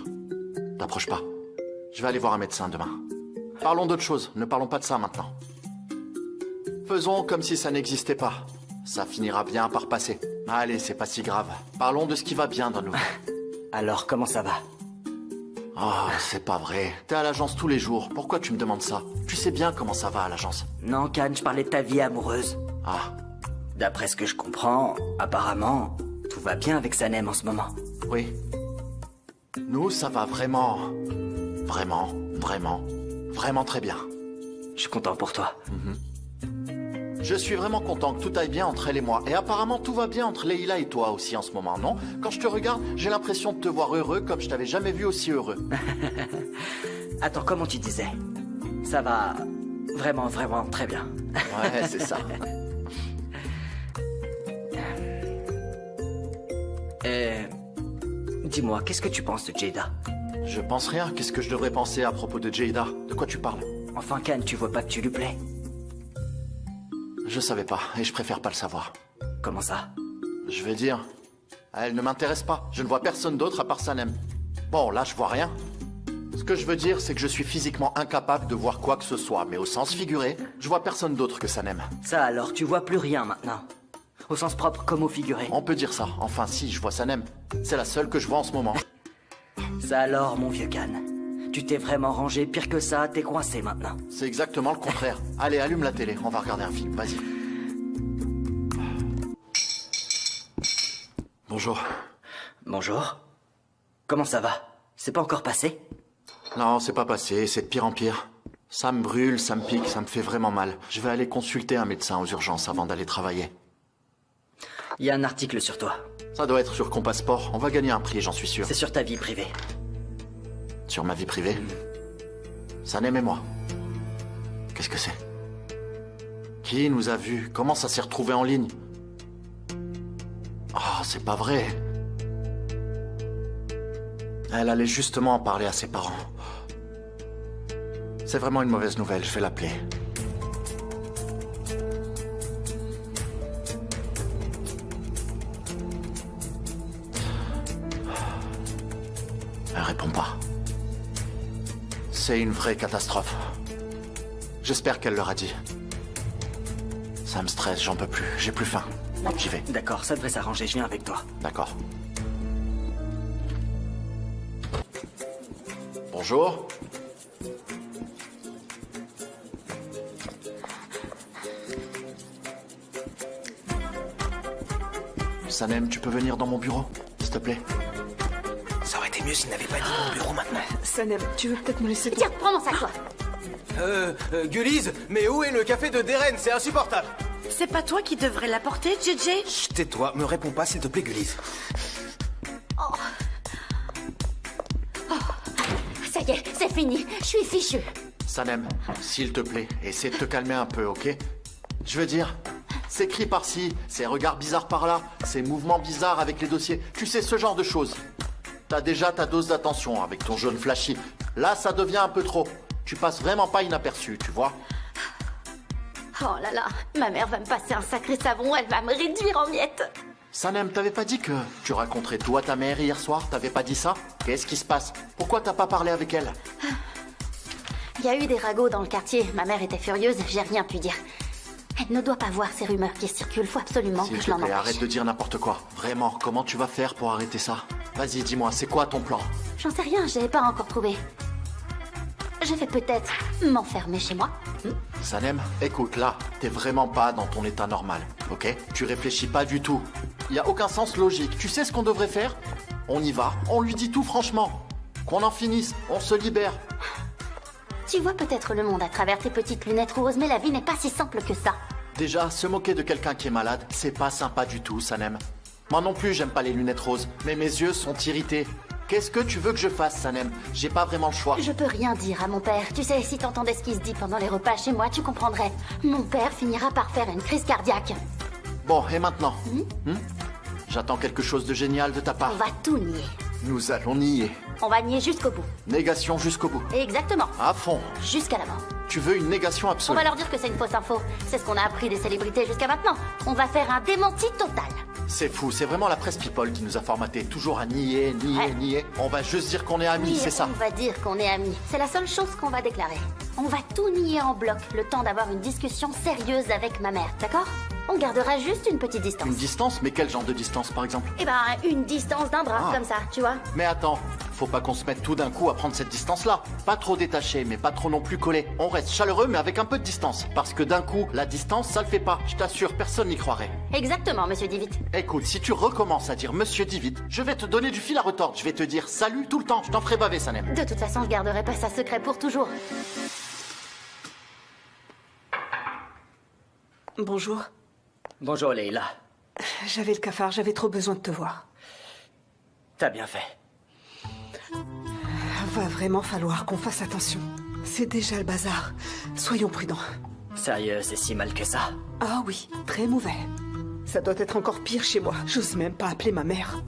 T'approches pas. Je vais aller voir un médecin demain. Parlons d'autre chose, ne parlons pas de ça maintenant. Faisons comme si ça n'existait pas. Ça finira bien par passer. Allez, c'est pas si grave. Parlons de ce qui va bien dans nous. Alors, comment ça va? Oh, c'est pas vrai. T'es à l'agence tous les jours. Pourquoi tu me demandes ça? Tu sais bien comment ça va à l'agence. Non, Khan, je parlais de ta vie amoureuse. Ah. D'après ce que je comprends, apparemment, tout va bien avec Sanem en ce moment. Oui. Nous, ça va vraiment très bien. Je suis content pour toi. Je suis vraiment content que tout aille bien entre elle et moi. Et apparemment, tout va bien entre Leila et toi aussi en ce moment, non? Quand je te regarde, j'ai l'impression de te voir heureux comme je t'avais jamais vu aussi heureux. Attends, comment tu disais? Ça va vraiment très bien. Ouais, c'est ça. Dis-moi, qu'est-ce que tu penses de Jada? Je pense rien. Qu'est-ce que je devrais penser à propos de Jada? De quoi tu parles? Enfin, Khan, tu vois pas que tu lui plais? Je savais pas, et je préfère pas le savoir. Comment ça? Je vais dire, elle ne m'intéresse pas. Je ne vois personne d'autre à part Sanem. Bon, là, je vois rien. Ce que je veux dire, c'est que je suis physiquement incapable de voir quoi que ce soit, mais au sens figuré, je vois personne d'autre que Sanem. Ça alors, tu vois plus rien maintenant? Au sens propre comme au figuré? On peut dire ça. Enfin, si, je vois Sanem. C'est la seule que je vois en ce moment. Ça alors, mon vieux Khan. Tu t'es vraiment rangé, pire que ça, t'es coincé maintenant. C'est exactement le contraire. Allez, allume la télé, on va regarder un film, vas-y. Bonjour. Bonjour. Comment ça va? C'est pas encore passé? Non, c'est pas passé, c'est de pire en pire. Ça me brûle, ça me pique, ça me fait vraiment mal. Je vais aller consulter un médecin aux urgences avant d'aller travailler. Il y a un article sur toi. Ça doit être sur Compasport, on va gagner un prix, j'en suis sûr. C'est sur ta vie privée. Sur ma vie privée? Sanem et moi. Qu'est-ce que c'est? Qui nous a vus? Comment ça s'est retrouvé en ligne? Oh, c'est pas vrai. Elle allait justement en parler à ses parents. C'est vraiment une mauvaise nouvelle, je vais l'appeler. Elle répond pas. C'est une vraie catastrophe. J'espère qu'elle leur a dit. Ça me stresse, j'en peux plus, j'ai plus faim. J'y vais. D'accord, ça devrait s'arranger, je viens avec toi. D'accord. Bonjour. Sanem, tu peux venir dans mon bureau, s'il te plaît? Ça aurait été mieux s'il n'avait pas dit mon bureau maintenant. Sanem, tu veux peut-être me laisser... Tiens, prends mon sac, toi. Gullies, mais où est le café de Deren? C'est insupportable. C'est pas toi qui devrais l'apporter, JJ? Chut, tais-toi, me réponds pas s'il te plaît, Gullies. Ça y est, c'est fini. Je suis fichu. Sanem, s'il te plaît, essaie de te calmer un peu, ok? Je veux dire, ces cris par-ci, ces regards bizarres par-là, ces mouvements bizarres avec les dossiers, tu sais, ce genre de choses. T'as déjà ta dose d'attention avec ton jaune flashy. Là, ça devient un peu trop. Tu passes vraiment pas inaperçu, tu vois? Oh là là, ma mère va me passer un sacré savon, elle va me réduire en miettes. Sanem, t'avais pas dit que tu rencontrais toi ta mère hier soir? T'avais pas dit ça? Qu'est-ce qui se passe? Pourquoi t'as pas parlé avec elle? Il y a eu des ragots dans le quartier, ma mère était furieuse, j'ai rien pu dire. Elle ne doit pas voir ces rumeurs qui circulent, faut absolument que je l'en empêche. Arrête de dire n'importe quoi. Vraiment, comment tu vas faire pour arrêter ça? Vas-y, dis-moi, c'est quoi ton plan? J'en sais rien, j'ai pas encore trouvé. Je vais peut-être m'enfermer chez moi. Sanem, écoute, là, t'es vraiment pas dans ton état normal, ok? Tu réfléchis pas du tout. Y a aucun sens logique. Tu sais ce qu'on devrait faire? On y va, on lui dit tout franchement. Qu'on en finisse, on se libère. Tu vois peut-être le monde à travers tes petites lunettes roses, mais la vie n'est pas si simple que ça. Déjà, se moquer de quelqu'un qui est malade, c'est pas sympa du tout, Sanem. Moi non plus, j'aime pas les lunettes roses, mais mes yeux sont irrités. Qu'est-ce que tu veux que je fasse, Sanem? J'ai pas vraiment le choix. Je peux rien dire à mon père. Tu sais, si t'entendais ce qui se dit pendant les repas chez moi, tu comprendrais. Mon père finira par faire une crise cardiaque. Bon, et maintenant? J'attends quelque chose de génial de ta part. On va tout nier. Nous allons nier. On va nier jusqu'au bout. Négation jusqu'au bout. Exactement. À fond. Jusqu'à la mort. Tu veux une négation On absolue. va leur dire que c'est une fausse info. C'est ce qu'on a appris des célébrités jusqu'à maintenant. On va faire un démenti total. C'est fou, c'est vraiment la presse people qui nous a formaté. Toujours à nier, Ouais. nier. On va juste dire qu'on est amis, Oui, c'est ça. on va dire qu'on est amis. C'est la seule chose qu'on va déclarer. On va tout nier en bloc, le temps d'avoir une discussion sérieuse avec ma mère, d'accord? On gardera juste une petite distance. Une distance, mais quel genre de distance par exemple? Eh ben, une distance d'un bras, Ah. comme ça, tu vois? Mais attends, faut pas qu'on se mette tout d'un coup à prendre cette distance-là. Pas trop détaché, mais pas trop non plus collé. On reste chaleureux, mais avec un peu de distance. Parce que d'un coup, la distance, ça le fait pas. Je t'assure, personne n'y croirait. Exactement, monsieur Divit. Écoute, si tu recommences à dire Monsieur Divit, je vais te donner du fil à retordre. Je vais te dire salut tout le temps. Je t'en ferai baver, Sanem. De toute façon, je garderai pas ça secret pour toujours. Bonjour. Bonjour, Leila. J'avais le cafard, j'avais trop besoin de te voir. T'as bien fait. Va vraiment falloir qu'on fasse attention. C'est déjà le bazar. Soyons prudents. Sérieux, c'est si mal que ça? Ah oui, très mauvais. Ça doit être encore pire chez moi. J'ose même pas appeler ma mère.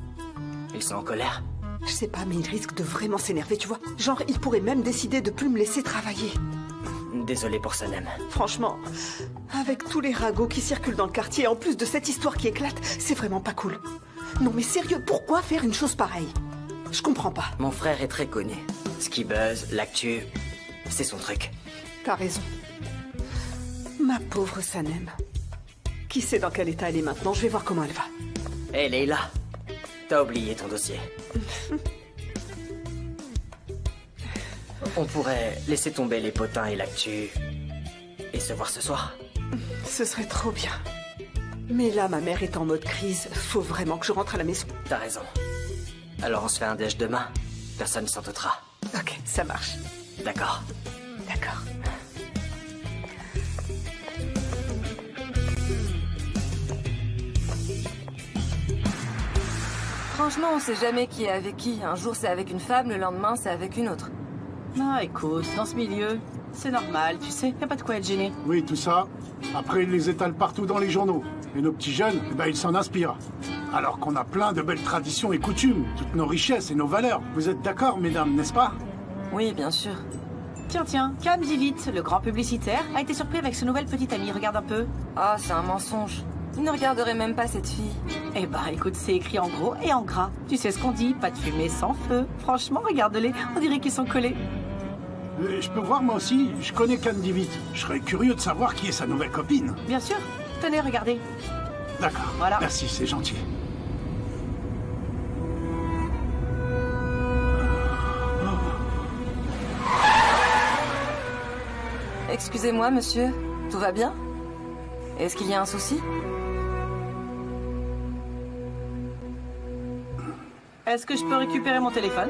Ils sont en colère? Je sais pas, mais il risque de vraiment s'énerver, tu vois. Genre, il pourrait même décider de plus me laisser travailler. Désolé pour Sanem. Franchement, avec tous les ragots qui circulent dans le quartier, en plus de cette histoire qui éclate, c'est vraiment pas cool. Non mais sérieux, pourquoi faire une chose pareille? Je comprends pas. Mon frère est très connu. Ce qui buzz, l'actu, c'est son truc. T'as raison. Ma pauvre Sanem. Qui sait dans quel état elle est maintenant? Je vais voir comment elle va. Hé, Leila, t'as oublié ton dossier. On pourrait laisser tomber les potins et l'actu et se voir ce soir. Ce serait trop bien. Mais là, ma mère est en mode crise. Faut vraiment que je rentre à la maison. T'as raison. Alors on se fait un déj demain. Personne s'en doutera. Ok, ça marche. D'accord. D'accord. Franchement, on sait jamais qui est avec qui. Un jour c'est avec une femme, le lendemain c'est avec une autre. Ah, écoute, dans ce milieu, c'est normal, tu sais, y a pas de quoi être gêné. Oui, tout ça. Après, ils les étalent partout dans les journaux. Et nos petits jeunes, eh ben, ils s'en inspirent. Alors qu'on a plein de belles traditions et coutumes, toutes nos richesses et nos valeurs. Vous êtes d'accord, mesdames, n'est-ce pas? Oui, bien sûr. Tiens, Cam Divit, le grand publicitaire, a été surpris avec ce nouvel petit ami. Regarde un peu. Ah, c'est un mensonge. Il ne regarderait même pas cette fille. Eh ben, écoute, c'est écrit en gros et en gras. Tu sais ce qu'on dit, pas de fumée sans feu. Franchement, regarde-les, on dirait qu'ils sont collés. Je peux voir moi aussi, je connais Candy Vite. Je serais curieux de savoir qui est sa nouvelle copine. Bien sûr. Tenez, regardez. D'accord, voilà. Merci, c'est gentil. Excusez-moi, monsieur. Tout va bien? Est-ce qu'il y a un souci? Est-ce que je peux récupérer mon téléphone?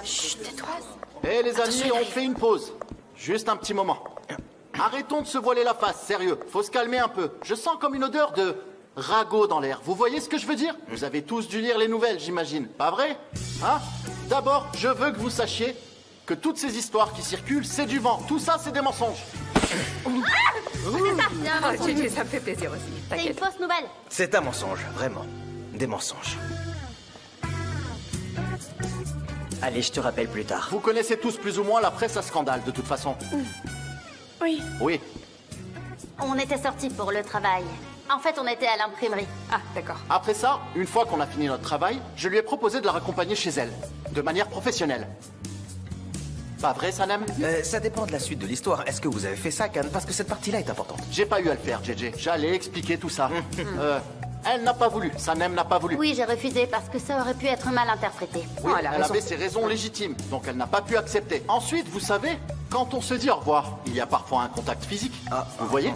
Chut, tais-toi. Eh les amis, on fait une pause. Juste un petit moment. Arrêtons de se voiler la face, sérieux. Faut se calmer un peu. Je sens comme une odeur de ragot dans l'air. Vous voyez ce que je veux dire? Vous avez tous dû lire les nouvelles, j'imagine. Pas vrai? Hein? D'abord, je veux que vous sachiez que toutes ces histoires qui circulent, c'est du vent. Tout ça, c'est des mensonges. JJ, ça me fait plaisir aussi. C'est une T'inquiète. fausse nouvelle. C'est un mensonge, vraiment. Des mensonges. Allez, je te rappelle plus tard. Vous connaissez tous plus ou moins la presse à scandale, de toute façon. Oui. Oui. On était sortis pour le travail. En fait, on était à l'imprimerie. Ah, d'accord. Après ça, une fois qu'on a fini notre travail, je lui ai proposé de la raccompagner chez elle, de manière professionnelle. Pas vrai, Sanem? Ça dépend de la suite de l'histoire. Est-ce que vous avez fait ça, Can? Parce que cette partie-là est importante. J'ai pas eu à le faire, JJ. J'allais expliquer tout ça. Elle n'a pas voulu. Sanem n'a pas voulu. Oui, j'ai refusé parce que ça aurait pu être mal interprété. Oui, elle avait ses raisons légitimes, donc elle n'a pas pu accepter. Ensuite, vous savez, quand on se dit au revoir, il y a parfois un contact physique. Vous voyez?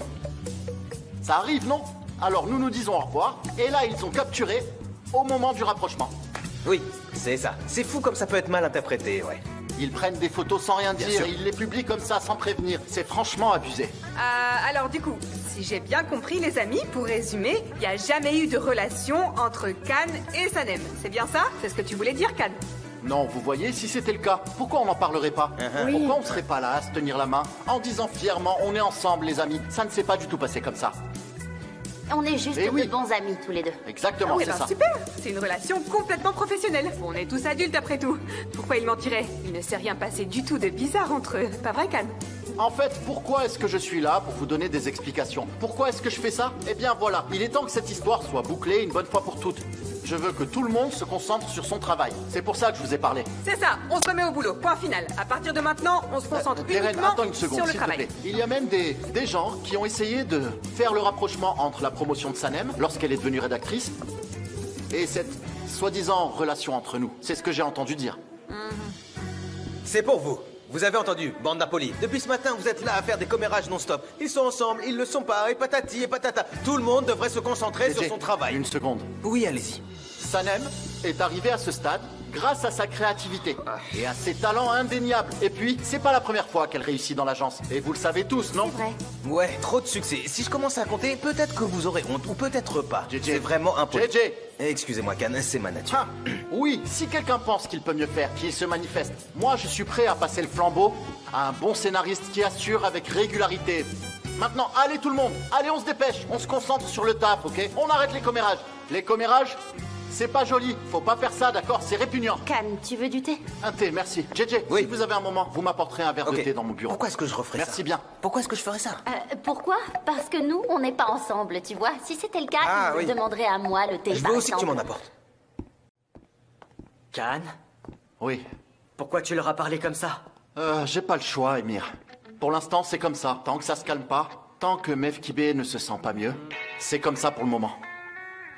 Ça arrive, non? Alors nous nous disons au revoir, et là ils ont capturé au moment du rapprochement. Oui, c'est ça. C'est fou comme ça peut être mal interprété, ouais. Ils prennent des photos sans rien Bien dire, sûr. et ils les publient comme ça, sans prévenir. C'est franchement abusé. Alors du coup, si j'ai bien compris les amis, pour résumer, il n'y a jamais eu de relation entre Can et Sanem. C'est bien ça? C'est ce que tu voulais dire, Can? Non, vous voyez, si c'était le cas, pourquoi on n'en parlerait pas? Oui. Pourquoi on serait pas là à se tenir la main, en disant fièrement, on est ensemble les amis? Ça ne s'est pas du tout passé comme ça. On est juste Eh oui. de bons amis tous les deux. Exactement, Ah oui, c'est ben ça. super. C'est une relation complètement professionnelle. On est tous adultes après tout. Pourquoi il mentirait? Il ne s'est rien passé du tout de bizarre entre eux. Pas vrai, Cannes? En fait, pourquoi est-ce que je suis là pour vous donner des explications? Pourquoi est-ce que je fais ça? Eh bien voilà, il est temps que cette histoire soit bouclée une bonne fois pour toutes. Je veux que tout le monde se concentre sur son travail. C'est pour ça que je vous ai parlé. C'est ça, on se remet au boulot. Point final. À partir de maintenant, on se concentre Keren, uniquement attends une seconde, sur le s'il te travail. plaît. Il y a même des gens qui ont essayé de faire le rapprochement entre la promotion de Sanem, lorsqu'elle est devenue rédactrice, et cette soi-disant relation entre nous. C'est ce que j'ai entendu dire. C'est pour vous. Vous avez entendu, bande d'impolis. Depuis ce matin, vous êtes là à faire des commérages non-stop. Ils sont ensemble, ils le sont pas, et patati et patata. Tout le monde devrait se concentrer sur son travail. Une seconde. Oui, allez-y. Sanem est arrivé à ce stade grâce à sa créativité et à ses talents indéniables. Et puis, c'est pas la première fois qu'elle réussit dans l'agence. Et vous le savez tous, non? C'est vrai. Ouais, trop de succès. Si je commence à compter, peut-être que vous aurez honte, ou peut-être pas. C'est vraiment impoli. JJ. Excusez-moi, Cannes, c'est ma nature. Ah, oui, si quelqu'un pense qu'il peut mieux faire, qu'il se manifeste. Moi, je suis prêt à passer le flambeau à un bon scénariste qui assure avec régularité. Maintenant, allez tout le monde, allez, on se dépêche, on se concentre sur le taf, ok? On arrête les commérages. Les commérages, c'est pas joli, faut pas faire ça, d'accord? C'est répugnant. Cannes, tu veux du thé? Un thé, merci. JJ, si vous avez un moment, vous m'apporterez un verre de thé dans mon bureau. Pourquoi est-ce que je referais ça? Merci bien. Pourquoi est-ce que je ferais ça? Pourquoi? Parce que nous, on n'est pas ensemble, tu vois. Si c'était le cas, Ah, tu me oui. demanderais à moi le thé. Je par veux aussi que tu exemple. m'en apportes. Cannes, Oui. pourquoi tu leur as parlé comme ça? J'ai pas le choix, Emir. Pour l'instant, c'est comme ça. Tant que ça se calme pas, tant que Mefkibé ne se sent pas mieux, c'est comme ça pour le moment.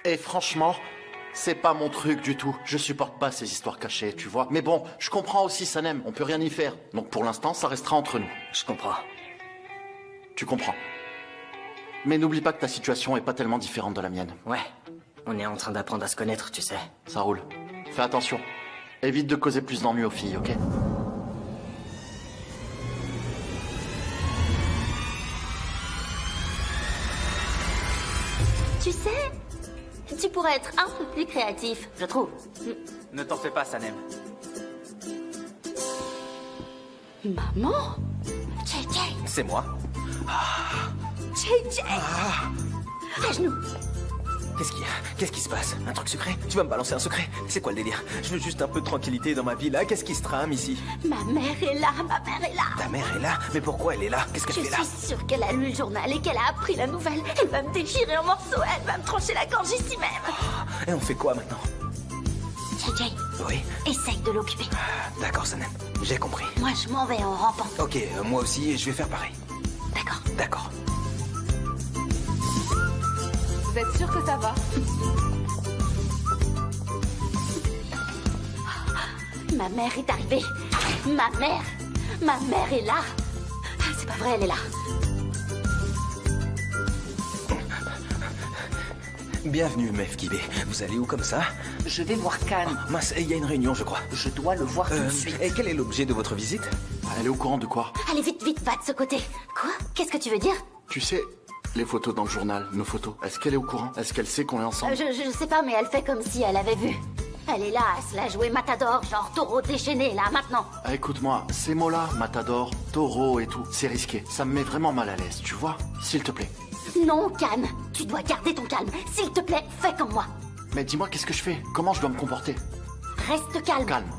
Et franchement, c'est pas mon truc du tout. Je supporte pas ces histoires cachées, tu vois. Mais bon, je comprends aussi Sanem, on peut rien y faire. Donc pour l'instant, ça restera entre nous. Je comprends. Tu comprends. Mais n'oublie pas que ta situation est pas tellement différente de la mienne. Ouais, on est en train d'apprendre à se connaître, tu sais. Ça roule. Fais attention. Évite de causer plus d'ennuis aux filles, ok? Tu sais, tu pourrais être un peu plus créatif, je trouve. Ne t'en fais pas, Sanem. Maman? JJ? C'est moi. JJ? À genoux. Qu'est-ce qui se passe? Un truc secret? Tu vas me balancer un secret? C'est quoi le délire? Je veux juste un peu de tranquillité dans ma vie là. Qu'est-ce qui se trame ici? Ma mère est là, ma mère est là. Ta mère est là? Mais pourquoi elle est là? Qu'est-ce qu'elle Je fait là? suis sûre qu'elle a lu le journal et qu'elle a appris la nouvelle. Elle va me déchirer en morceaux, elle va me trancher la gorge ici même. Et on fait quoi maintenant? JJ, Oui? essaye de l'occuper. D'accord, Sanem. J'ai compris. Moi, je m'en vais en rampant. Ok, moi aussi, je vais faire pareil. D'accord. D'accord. Vous êtes sûr que ça va? Ma mère est arrivée. Ma mère est là. Ah, c'est pas vrai, elle est là. Bienvenue, Mefkibé. Vous allez où comme ça? Je vais voir Cannes. Mince, il y a une réunion, je crois. Je dois le voir tout de suite. Et quel est l'objet de votre visite? Elle est au courant de quoi? Allez, vite, vite, va de ce côté. Quoi? Qu'est-ce que tu veux dire? Tu sais, les photos dans le journal, nos photos, est-ce qu'elle est au courant? Est-ce qu'elle sait qu'on est ensemble? Je sais pas, mais elle fait comme si elle avait vu. Elle est là, à se la jouer matador, genre taureau déchaîné, là, maintenant. Ah, écoute-moi, ces mots-là, matador, taureau et tout, c'est risqué. Ça me met vraiment mal à l'aise, tu vois? S'il te plaît. Non, Cannes, tu dois garder ton calme. S'il te plaît, fais comme moi. Mais dis-moi, qu'est-ce que je fais? Comment je dois me comporter? Reste calme. Calme.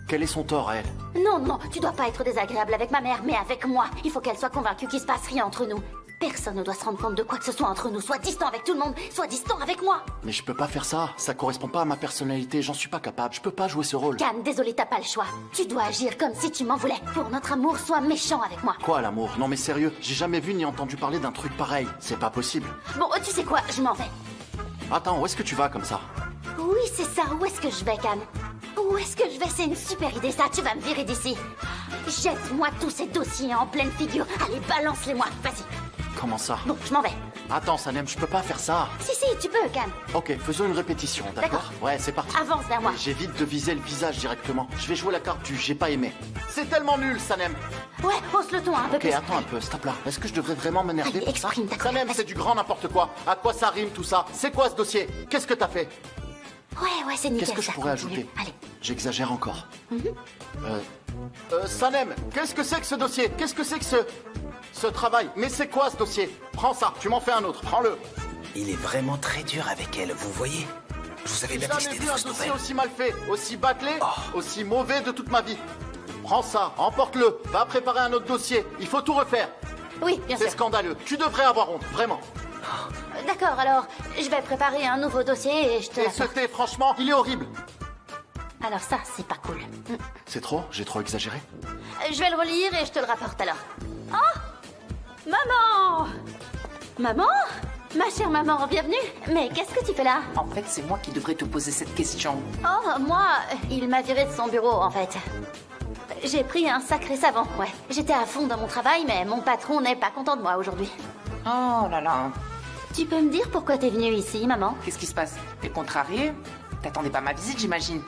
Quel est son tort à elle? Non, non, tu dois pas être désagréable avec ma mère, mais avec moi. Il faut qu'elle soit convaincue qu'il se passe rien entre nous. Personne ne doit se rendre compte de quoi que ce soit entre nous. Sois distant avec tout le monde, sois distant avec moi. Mais je peux pas faire ça. Ça correspond pas à ma personnalité. J'en suis pas capable. Je peux pas jouer ce rôle. Cannes, désolé, t'as pas le choix. Tu dois agir comme si tu m'en voulais. Pour notre amour, sois méchant avec moi. Quoi, l'amour? Non mais sérieux, j'ai jamais vu ni entendu parler d'un truc pareil. C'est pas possible. Bon, tu sais quoi, je m'en vais. Attends, où est-ce que tu vas comme ça? Oui, c'est ça. Où est-ce que je vais, Cannes? Où est-ce que je vais? C'est une super idée, ça. Tu vas me virer d'ici. Jette-moi tous ces dossiers en pleine figure. Allez, balance-les-moi. Vas-y. Comment ça? Bon, je m'en vais. Attends, Sanem, je peux pas faire ça. Si, tu peux, Cannes. Ok, faisons une répétition, d'accord? Ouais, c'est parti. Avance vers moi. J'évite de viser le visage directement. Je vais jouer la carte du j'ai pas aimé. C'est tellement nul, Sanem. Ouais, hausse le ton un peu Ok, plus. attends un peu, stop là. Est-ce que je devrais vraiment m'énerver Allez, pour ça? exprime ta Sanem, c'est du grand n'importe quoi. À quoi ça rime tout ça? C'est quoi ce dossier? Qu'est-ce que t'as fait? Ouais, c'est nickel. Qu'est-ce que je ça, pourrais continue. ajouter? Allez. J'exagère encore. Sanem, qu'est-ce que c'est que ce dossier? Qu'est-ce que c'est que ce travail? Mais c'est quoi ce dossier? Prends ça, tu m'en fais un autre, prends-le. Il est vraiment très dur avec elle, vous voyez? Je vous avais J'ai bien jamais testé des vu un fausses dossier nouvelles. aussi mal fait, aussi bâclé, aussi mauvais de toute ma vie. Prends ça, emporte-le, va préparer un autre dossier. Il faut tout refaire. Oui, bien sûr. C'est scandaleux. Tu devrais avoir honte, vraiment. D'accord, alors, je vais préparer un nouveau dossier et je te Et l'apporte. ce thé, franchement, il est horrible. Alors ça, c'est pas cool. C'est trop? J'ai trop exagéré? Je vais le relire et je te le rapporte alors. Oh! Maman! Maman? Ma chère maman, bienvenue. Mais qu'est-ce que tu fais là? En fait, c'est moi qui devrais te poser cette question. Oh, moi, il m'a viré de son bureau, en fait. J'ai pris un sacré savant, ouais. J'étais à fond dans mon travail, mais mon patron n'est pas content de moi aujourd'hui. Oh là là. Tu peux me dire pourquoi t'es venue ici, maman? Qu'est-ce qui se passe? T'es contrariée? T'attendais pas ma visite, j'imagine.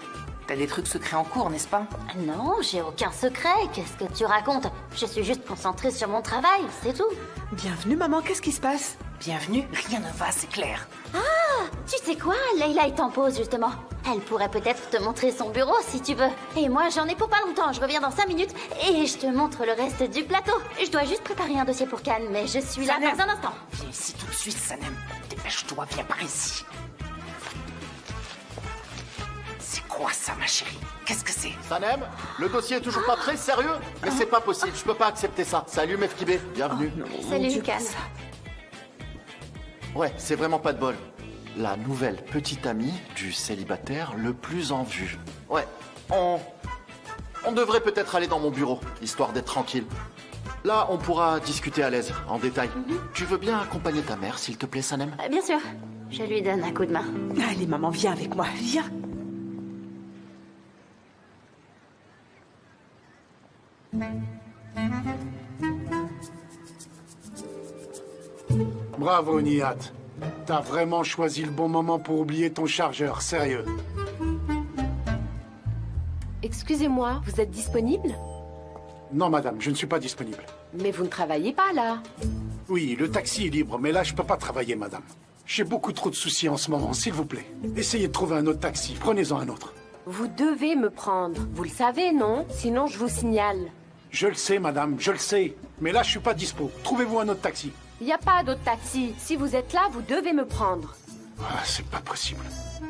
T'as des trucs secrets en cours, n'est-ce pas? Non, j'ai aucun secret. Qu'est-ce que tu racontes? Je suis juste concentrée sur mon travail, c'est tout. Bienvenue, maman, qu'est-ce qui se passe? Bienvenue, rien ne va, c'est clair. Ah, tu sais quoi? Leila est en pause, justement. Elle pourrait peut-être te montrer son bureau, si tu veux. Et moi, j'en ai pour pas longtemps. Je reviens dans 5 minutes et je te montre le reste du plateau. Je dois juste préparer un dossier pour Cannes, mais je suis là Sanem. dans un instant. Viens ici tout de suite, Sanem. Dépêche-toi, viens par ici. C'est quoi ça, ma chérie? Qu'est-ce que c'est? Sanem, le dossier est toujours pas prêt, sérieux? Mais c'est pas possible, je peux pas accepter ça. Salut Mefkibé, bienvenue. Salut, Cannes. Ouais, c'est vraiment pas de bol. La nouvelle petite amie du célibataire le plus en vue. Ouais, on devrait peut-être aller dans mon bureau, histoire d'être tranquille. Là, on pourra discuter à l'aise, en détail. Tu veux bien accompagner ta mère, s'il te plaît, Sanem? Bien sûr. Je lui donne un coup de main. Allez, maman, viens avec moi, viens. Bravo, Nihat. T'as vraiment choisi le bon moment pour oublier ton chargeur, sérieux. Excusez-moi, vous êtes disponible? Non, madame, je ne suis pas disponible. Mais vous ne travaillez pas là. Oui, le taxi est libre, mais là, je peux pas travailler, madame. J'ai beaucoup trop de soucis en ce moment, s'il vous plaît. Essayez de trouver un autre taxi, prenez-en un autre. Vous devez me prendre. Vous le savez, non? Sinon, je vous signale. Je le sais, madame, je le sais. Mais là, je suis pas dispo. Trouvez-vous un autre taxi. Il n'y a pas d'autre taxi. Si vous êtes là, vous devez me prendre. Ah, c'est pas possible.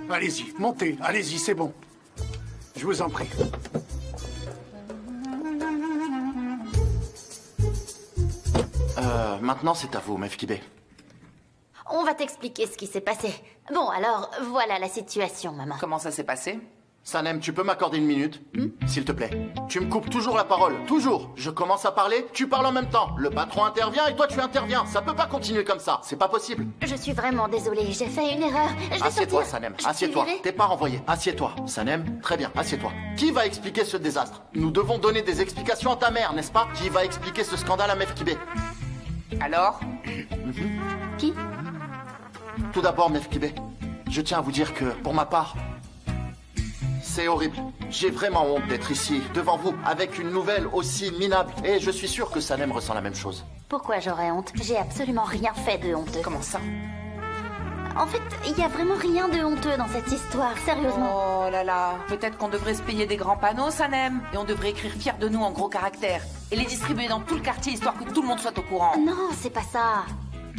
Allez-y, montez, allez-y, c'est bon. Je vous en prie. Maintenant, c'est à vous, Mefkibé. On va t'expliquer ce qui s'est passé. Bon, alors, voilà la situation, maman. Comment ça s'est passé? Sanem, tu peux m'accorder une minute? S'il te plaît. Tu me coupes toujours la parole, toujours. Je commence à parler, tu parles en même temps. Le patron intervient et toi tu interviens. Ça peut pas continuer comme ça, c'est pas possible. Je suis vraiment désolée, j'ai fait une erreur. Je vais Assieds-toi, sortir. Sanem, Je suis assieds-toi. virée. T'es pas renvoyé. Assieds-toi. Sanem, très bien, assieds-toi. Qui va expliquer ce désastre? Nous devons donner des explications à ta mère, n'est-ce pas? Qui va expliquer ce scandale à Mefkibé? Alors? Qui? Tout d'abord, Mefkibé, je tiens à vous dire que, pour ma part, c'est horrible. J'ai vraiment honte d'être ici, devant vous, avec une nouvelle aussi minable. Et je suis sûr que Sanem ressent la même chose. Pourquoi j'aurais honte? J'ai absolument rien fait de honteux. Comment ça? En fait, il y a vraiment rien de honteux dans cette histoire, sérieusement. Oh là là, peut-être qu'on devrait se payer des grands panneaux, Sanem, et on devrait écrire fiers de nous en gros caractères, et les distribuer dans tout le quartier histoire que tout le monde soit au courant. Non, c'est pas ça.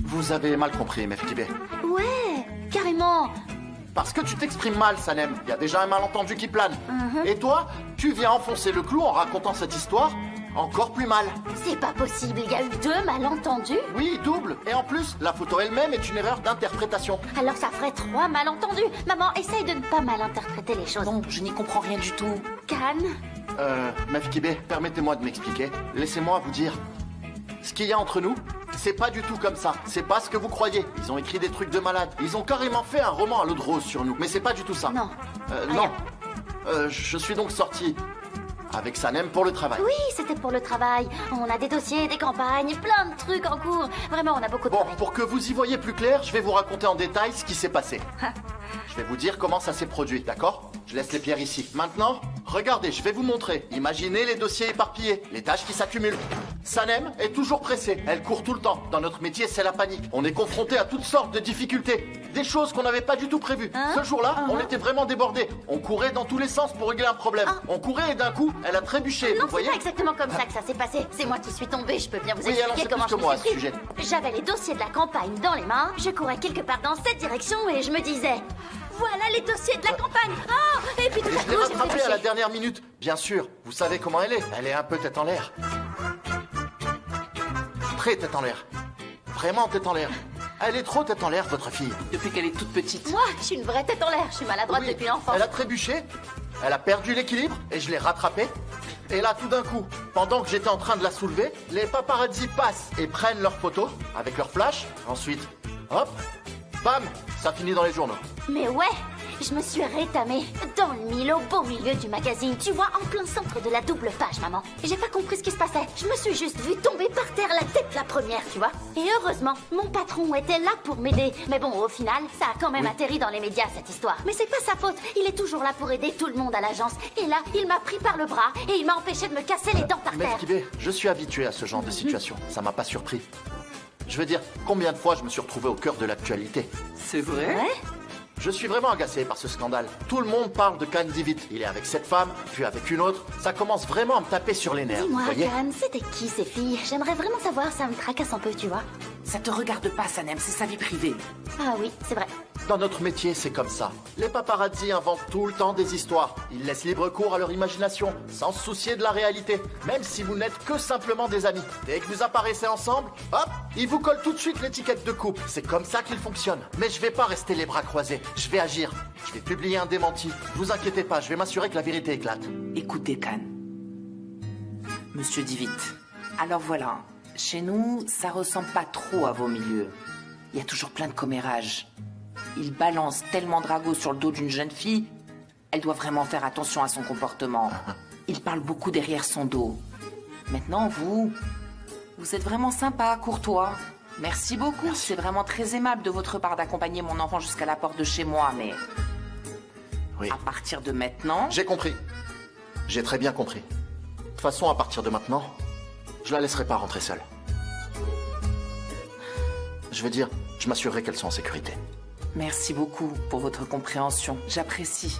Vous avez mal compris, Mefkibé. Ouais, carrément. Parce que tu t'exprimes mal, Sanem. Il y a déjà un malentendu qui plane. Mhm. Et toi, tu viens enfoncer le clou en racontant cette histoire encore plus mal. C'est pas possible, il y a eu 2 malentendus. Oui, double. Et en plus, la photo elle-même est une erreur d'interprétation. Alors ça ferait 3 malentendus. Maman, essaye de ne pas mal interpréter les choses. Non, je n'y comprends rien du tout. Cannes? Mefkibé, permettez-moi de m'expliquer. Laissez-moi vous dire. Ce qu'il y a entre nous, c'est pas du tout comme ça. C'est pas ce que vous croyez. Ils ont écrit des trucs de malade. Ils ont carrément fait un roman à l'eau de rose sur nous. Mais c'est pas du tout ça. Non. Non. Je suis donc sorti avec Sanem pour le travail. Oui, c'était pour le travail. On a des dossiers, des campagnes, plein de trucs en cours. Vraiment, on a beaucoup de Bon, travail. pour que vous y voyez plus clair, je vais vous raconter en détail ce qui s'est passé. Je vais vous dire comment ça s'est produit, d'accord? Je laisse les pierres ici. Maintenant, regardez, je vais vous montrer. Imaginez les dossiers éparpillés, les tâches qui s'accumulent. Sanem est toujours pressée. Elle court tout le temps. Dans notre métier, c'est la panique. On est confronté à toutes sortes de difficultés. Des choses qu'on n'avait pas du tout prévues. Ce jour-là, on était vraiment débordés. On courait dans tous les sens pour régler un problème. On courait et d'un coup, elle a trébuché. Non, vous voyez? c'est pas exactement comme ça que ça s'est passé. C'est moi qui suis tombée, je peux bien vous Oui, alors expliquer c'est comment plus je que me moi, suis ce pris. sujet. J'avais les dossiers de la campagne dans les mains, je courais quelque part dans cette direction et je me disais... Voilà les dossiers de la campagne. Oh, et puis tout Et à je l'ai coup, j'ai rattrapée à la trébuché. dernière minute. Bien sûr, vous savez comment elle est. Elle est un peu tête en l'air. Très tête en l'air. Vraiment tête en l'air. Elle est trop tête en l'air, votre fille. Depuis qu'elle est toute petite. Moi, je suis une vraie tête en l'air. Je suis maladroite depuis l'enfance. Elle a trébuché, elle a perdu l'équilibre et je l'ai rattrapée. Et là, tout d'un coup, pendant que j'étais en train de la soulever, les paparazzi passent et prennent leurs photos avec leur flash. Ensuite, hop, bam, ça finit dans les journaux. Mais ouais, je me suis rétamée dans le mille, au beau milieu du magazine. Tu vois, en plein centre de la double page, maman. J'ai pas compris ce qui se passait. Je me suis juste vue tomber par terre la tête la première, tu vois. Et heureusement, mon patron était là pour m'aider. Mais bon, au final, ça a quand même atterri dans les médias, cette histoire. Mais c'est pas sa faute. Il est toujours là pour aider tout le monde à l'agence. Et là, il m'a pris par le bras et il m'a empêché de me casser les dents par terre. Mesquibé, je suis habitué à ce genre de situation. Ça m'a pas surpris. Je veux dire, combien de fois je me suis retrouvé au cœur de l'actualité? C'est vrai? Ouais. Je suis vraiment agacé par ce scandale. Tout le monde parle de Can Divit. Il est avec cette femme, puis avec une autre. Ça commence vraiment à me taper sur les nerfs. Dis-moi, vous voyez? Can, c'était qui ces filles? J'aimerais vraiment savoir, ça me tracasse un peu, tu vois. Ça te regarde pas, Sanem, c'est sa vie privée. Ah oui, c'est vrai. Dans notre métier, c'est comme ça. Les paparazzi inventent tout le temps des histoires. Ils laissent libre cours à leur imagination, sans se soucier de la réalité. Même si vous n'êtes que simplement des amis. Dès que vous apparaissez ensemble, hop, ils vous collent tout de suite l'étiquette de couple. C'est comme ça qu'ils fonctionnent. Mais je vais pas rester les bras croisés. Je vais agir. Je vais publier un démenti. Vous inquiétez pas, je vais m'assurer que la vérité éclate. Écoutez, Can. Monsieur Divit. Alors voilà, chez nous, ça ressemble pas trop à vos milieux. Il y a toujours plein de commérages. Il balance tellement Drago sur le dos d'une jeune fille, elle doit vraiment faire attention à son comportement. Il parle beaucoup derrière son dos. Maintenant, vous êtes vraiment sympa, courtois. Merci beaucoup, c'est vraiment très aimable de votre part d'accompagner mon enfant jusqu'à la porte de chez moi, mais... Oui. À partir de maintenant... J'ai compris. J'ai très bien compris. De toute façon, à partir de maintenant, je la laisserai pas rentrer seule. Je veux dire, je m'assurerai qu'elles sont en sécurité. Merci beaucoup pour votre compréhension. J'apprécie.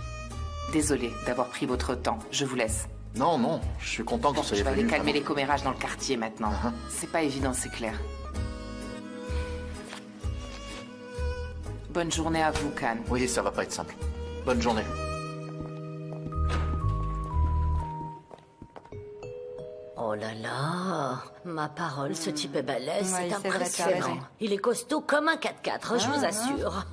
Désolé d'avoir pris votre temps. Je vous laisse. Non, non, je suis content que vous soyez Je vais aller venu, calmer vraiment. les commérages dans le quartier maintenant. C'est pas évident, c'est clair. Bonne journée à vous, Can. Oui, ça va pas être simple. Bonne journée. Oh là là, ma parole, ce type est balèze, Ouais, c'est c'est vrai, tu as raison. impressionnant. Il est costaud comme un 4x4, je vous assure.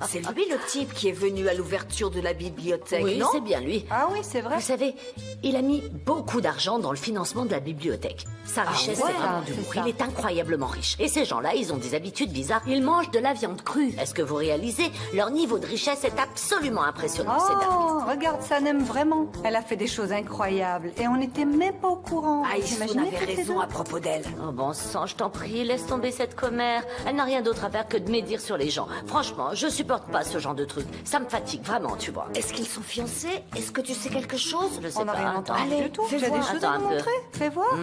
C'est lui le type qui est venu à l'ouverture de la bibliothèque, Oui, non? c'est bien lui. Ah oui, c'est vrai. Vous savez, il a mis beaucoup d'argent dans le financement de la bibliothèque. Sa richesse, ouais, c'est vraiment de c'est l'humour. ça. Il est incroyablement riche. Et ces gens-là, ils ont des habitudes bizarres. Ils mangent de la viande crue. Est-ce que vous réalisez? Leur niveau de richesse est absolument impressionnant. C'est dingue. Oh, regarde, Sanem, vraiment. Elle a fait des choses incroyables et on n'était même pas au courant. Aïssoun T'imaginais avait toutes les raison deux à propos d'elle. Oh bon sang, je t'en prie, laisse tomber cette commère. Elle n'a rien d'autre à faire que de médire sur les gens. Franchement, je supporte pas ce genre de truc. Ça me fatigue vraiment, tu vois. Est-ce qu'ils sont fiancés? Est-ce que tu sais quelque chose? Je sais On n'a pas. rien Attends. entendu Allez, du tout. fais Tu as des voir. choses Attends à un nous peu. montrer? Fais voir.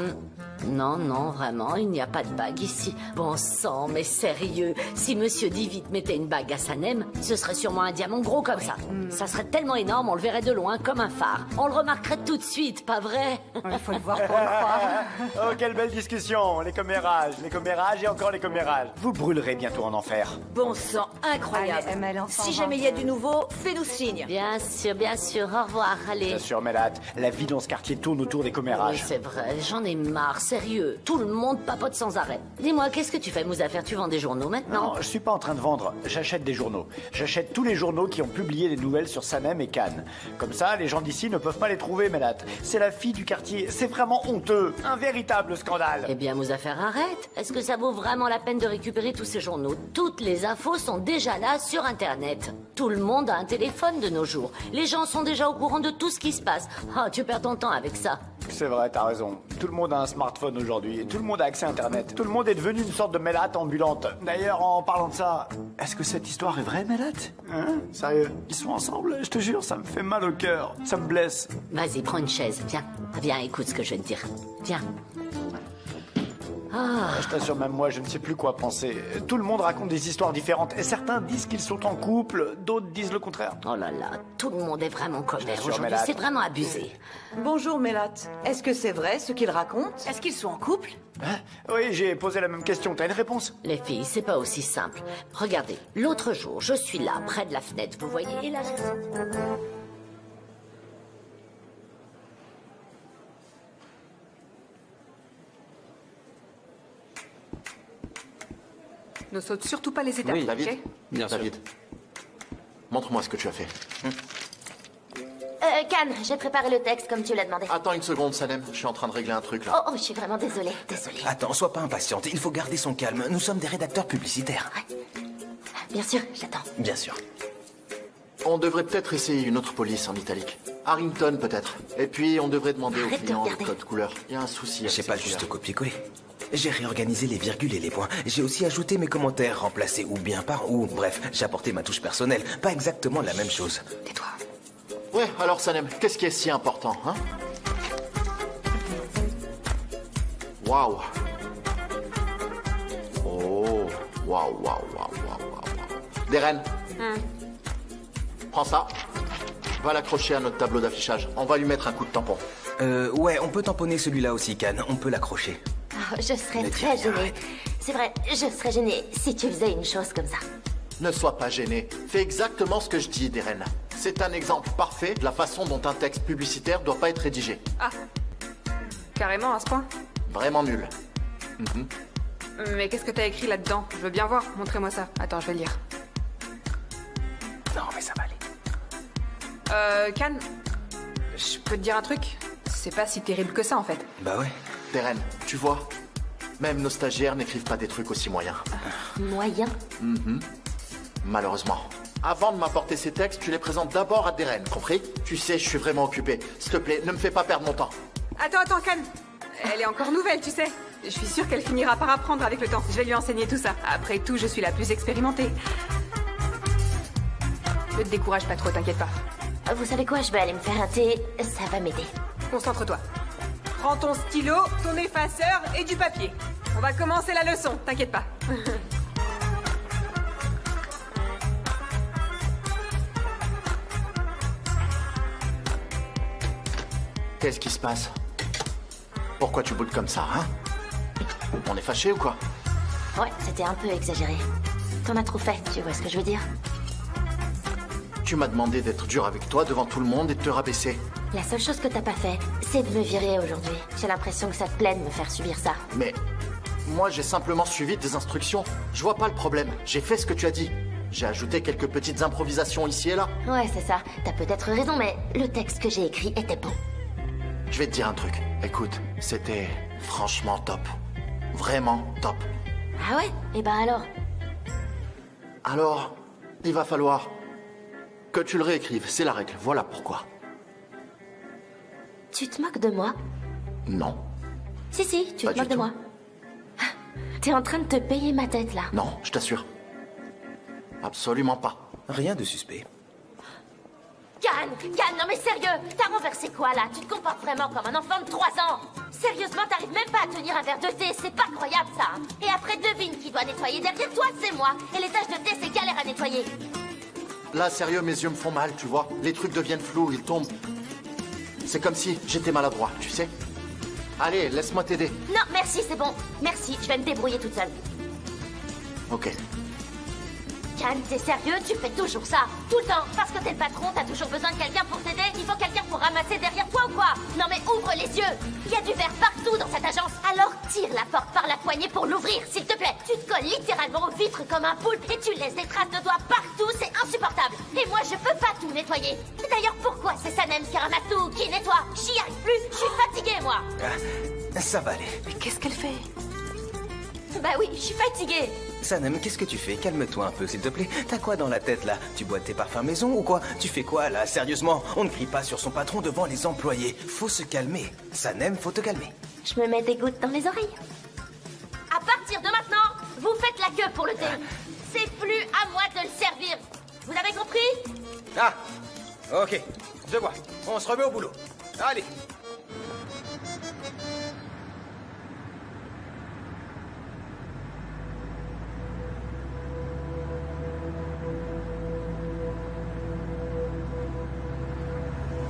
Non, non, vraiment, il n'y a pas de bague ici. Bon sang, mais sérieux, si Monsieur Divit mettait une bague à Sanem, ce serait sûrement un diamant gros comme ça. Ça serait tellement énorme, on le verrait de loin comme un phare. On le remarquerait tout de suite, pas vrai? Il faut le voir pour le croire. Oh, quelle belle discussion. Les commérages et encore les commérages. Vous brûlerez bientôt en enfer. Bon sang, incroyable. Allez, Emel, on s'en Si va. jamais il y a du nouveau, fais-nous signe. Bien sûr, au revoir, allez. Bien sûr, Mélat, la vie dans ce quartier tourne autour des Oui, commérages. c'est vrai, j'en ai marre, sérieux. Tout le monde papote sans arrêt. Dis-moi, qu'est-ce que tu fais, Mouzaffer? Tu vends des journaux maintenant? Non, je suis pas en train de vendre. J'achète des journaux. J'achète tous les journaux qui ont publié des nouvelles sur Sanem et Cannes. Comme ça, les gens d'ici ne peuvent pas les trouver, Mélat. C'est la fille du quartier. C'est vraiment honteux. Un véritable scandale. Eh bien, Mouzaffer, arrête. Est-ce que ça vaut vraiment la peine de récupérer tous ces journaux? Toutes les infos sont déjà là sur Internet. Tout le monde a un téléphone de nos jours. Les gens sont déjà au courant de tout ce qui se passe. Oh, tu perds ton temps avec ça. C'est vrai, t'as raison. Tout le monde a un smartphone aujourd'hui. Tout le monde a accès à Internet. Tout le monde est devenu une sorte de Mélat ambulante. D'ailleurs, en parlant de ça, est-ce que cette histoire est vraie, Mélat? Hein? Sérieux? Ils sont ensemble? Je te jure, ça me fait mal au cœur. Ça me blesse. Vas-y, prends une chaise. Viens. Viens, écoute ce que je vais te dire. Viens. Je t'assure, même moi, je ne sais plus quoi penser. Tout le monde raconte des histoires différentes. Et certains disent qu'ils sont en couple, d'autres disent le contraire. Oh là là, tout le monde est vraiment commère sûr, aujourd'hui. Mélate. C'est vraiment abusé. Bonjour Mélate. Est-ce que c'est vrai ce qu'ils racontent? Est-ce qu'ils sont en couple? Oui, j'ai posé la même question. T'as une réponse? Les filles, c'est pas aussi simple. Regardez, l'autre jour, je suis là, près de la fenêtre, vous voyez, et là... Ne saute surtout pas les étapes, Oui, David. ok? Bien sûr. David, montre-moi ce que tu as fait. Can, j'ai préparé le texte comme tu l'as demandé. Attends une seconde, Sanem. Je suis en train de régler un truc là. Oh, je suis vraiment désolée. Attends, sois pas impatiente. Il faut garder son calme. Nous sommes des rédacteurs publicitaires. Bien sûr, j'attends. Bien sûr. On devrait peut-être essayer une autre police en italique. Harrington peut-être. Et puis on devrait demander aux clients le code couleur. Il y a un souci. J'ai pas juste copié-coller. J'ai réorganisé les virgules et les points. J'ai aussi ajouté mes commentaires, remplacés ou bien par ou. Bref, j'ai apporté ma touche personnelle. Pas exactement la même chose. Tais-toi. Ouais, alors Sanem, qu'est-ce qui est si important, hein? Waouh. Oh, waouh, waouh, waouh, waouh, waouh. Deren, prends ça. Va l'accrocher à notre tableau d'affichage. On va lui mettre un coup de tampon. Ouais, on peut tamponner celui-là aussi, Can. On peut l'accrocher. Oh, je serais très gênée. C'est vrai, je serais gênée si tu faisais une chose comme ça. Ne sois pas gêné. Fais exactement ce que je dis, Deren. C'est un exemple parfait de la façon dont un texte publicitaire doit pas être rédigé. Ah. Carrément à ce point? Vraiment nul. Mais qu'est-ce que t'as écrit là-dedans? Je veux bien voir. Montrez-moi ça. Attends, je vais lire. Non, mais ça va aller. Can, je peux te dire un truc? C'est pas si terrible que ça, en fait. Bah ouais. Deren, tu vois, même nos stagiaires n'écrivent pas des trucs aussi moyens. Moyen? Malheureusement. Avant de m'apporter ces textes, tu les présentes d'abord à Deren, compris? Tu sais, je suis vraiment occupé. S'il te plaît, ne me fais pas perdre mon temps. Attends, Can. Elle est encore nouvelle, tu sais. Je suis sûre qu'elle finira par apprendre avec le temps. Je vais lui enseigner tout ça. Après tout, je suis la plus expérimentée. Ne te décourage pas trop, t'inquiète pas. Vous savez quoi, je vais aller me faire un thé. Ça va m'aider. Concentre-toi. Prends ton stylo, ton effaceur et du papier. On va commencer la leçon, t'inquiète pas. Qu'est-ce qui se passe? Pourquoi tu boudes comme ça, hein? On est fâchés ou quoi? Ouais, c'était un peu exagéré. T'en as trop fait, tu vois ce que je veux dire? Tu m'as demandé d'être dur avec toi devant tout le monde et de te rabaisser. La seule chose que t'as pas fait, c'est de me virer aujourd'hui. J'ai l'impression que ça te plaît de me faire subir ça. Mais moi, j'ai simplement suivi tes instructions. Je vois pas le problème. J'ai fait ce que tu as dit. J'ai ajouté quelques petites improvisations ici et là. Ouais, c'est ça. T'as peut-être raison, mais le texte que j'ai écrit était bon. Je vais te dire un truc. Écoute, c'était franchement top. Vraiment top. Ah ouais? Et ben alors? Alors, il va falloir que tu le réécrives. C'est la règle. Voilà pourquoi. Tu te moques de moi? Non. Si, tu Pas te moques du de tout. moi. T'es en train de te payer ma tête, là. Non, je t'assure. Absolument pas. Rien de suspect. Can, non mais sérieux, t'as renversé quoi là? Tu te comportes vraiment comme un enfant de 3 ans. Sérieusement, t'arrives même pas à tenir un verre de thé, c'est pas croyable ça. Hein. Et après, devine qui doit nettoyer derrière toi, c'est moi. Et les taches de thé, c'est galère à nettoyer. Là, sérieux, mes yeux me font mal, tu vois. Les trucs deviennent flous, ils tombent. C'est comme si j'étais maladroit, tu sais. Allez, laisse-moi t'aider. Non, merci, c'est bon. Merci, je vais me débrouiller toute seule. Ok. Can, t'es sérieux? Tu fais toujours ça, tout le temps. Parce que t'es le patron, t'as toujours besoin de quelqu'un pour t'aider. Il faut quelqu'un pour ramasser derrière toi ou quoi? Non mais ouvre les yeux. Il y a du verre partout dans cette agence. Alors tire la porte par la poignée pour l'ouvrir, s'il te plaît. Tu te colles littéralement aux vitres comme un poulpe et tu laisses des traces de doigts partout, c'est insupportable. Et moi, je peux pas tout nettoyer. Et d'ailleurs, pourquoi c'est Sanem qui ramasse tout, qui nettoie? J'y arrive plus, je suis fatiguée, moi. Ah, ça va aller. Mais qu'est-ce qu'elle fait? Bah oui, je suis fatiguée. Sanem, qu'est-ce que tu fais? Calme-toi un peu, s'il te plaît. T'as quoi dans la tête, là? Tu bois tes parfums maison ou quoi? Tu fais quoi, là? Sérieusement, on ne crie pas sur son patron devant les employés. Faut se calmer. Sanem, faut te calmer. Je me mets des gouttes dans les oreilles. À partir de maintenant, vous faites la queue pour le thé. C'est plus à moi de le servir. Vous avez compris? Ah, ok, je vois. On se remet au boulot. Allez.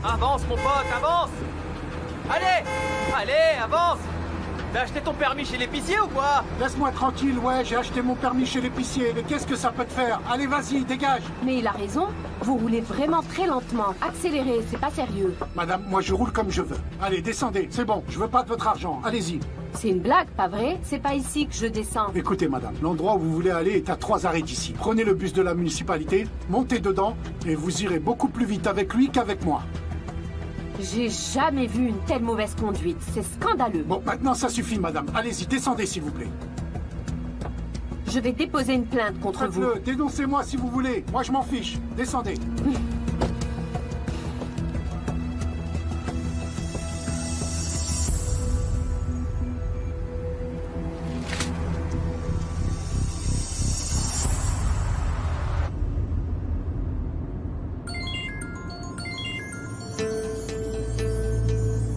Avance, mon pote, avance! Allez! Allez, avance! T'as acheté ton permis chez l'épicier ou quoi? Laisse-moi tranquille, ouais, j'ai acheté mon permis chez l'épicier. Mais qu'est-ce que ça peut te faire? Allez, vas-y, dégage. Mais il a raison. Vous roulez vraiment très lentement. Accélérez, c'est pas sérieux. Madame, moi je roule comme je veux. Allez, descendez, c'est bon, je veux pas de votre argent. Allez-y. C'est une blague, pas vrai? C'est pas ici que je descends. Écoutez, madame, l'endroit où vous voulez aller est à 3 arrêts d'ici. Prenez le bus de la municipalité, montez dedans, et vous irez beaucoup plus vite avec lui qu'avec moi. J'ai jamais vu une telle mauvaise conduite. C'est scandaleux. Bon, maintenant ça suffit, madame. Allez-y, descendez, s'il vous plaît. Je vais déposer une plainte contre vous. Faites-le, dénoncez-moi si vous voulez. Moi, je m'en fiche. Descendez.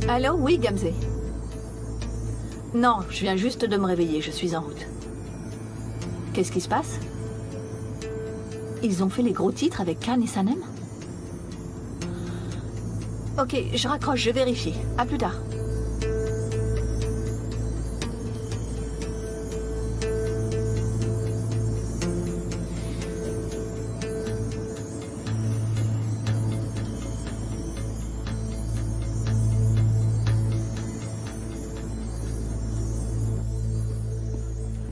Allô, oui, Gamze. Non, je viens juste de me réveiller, je suis en route. Qu'est-ce qui se passe? Ils ont fait les gros titres avec Khan et Sanem? Ok, je raccroche, je vérifie. À plus tard.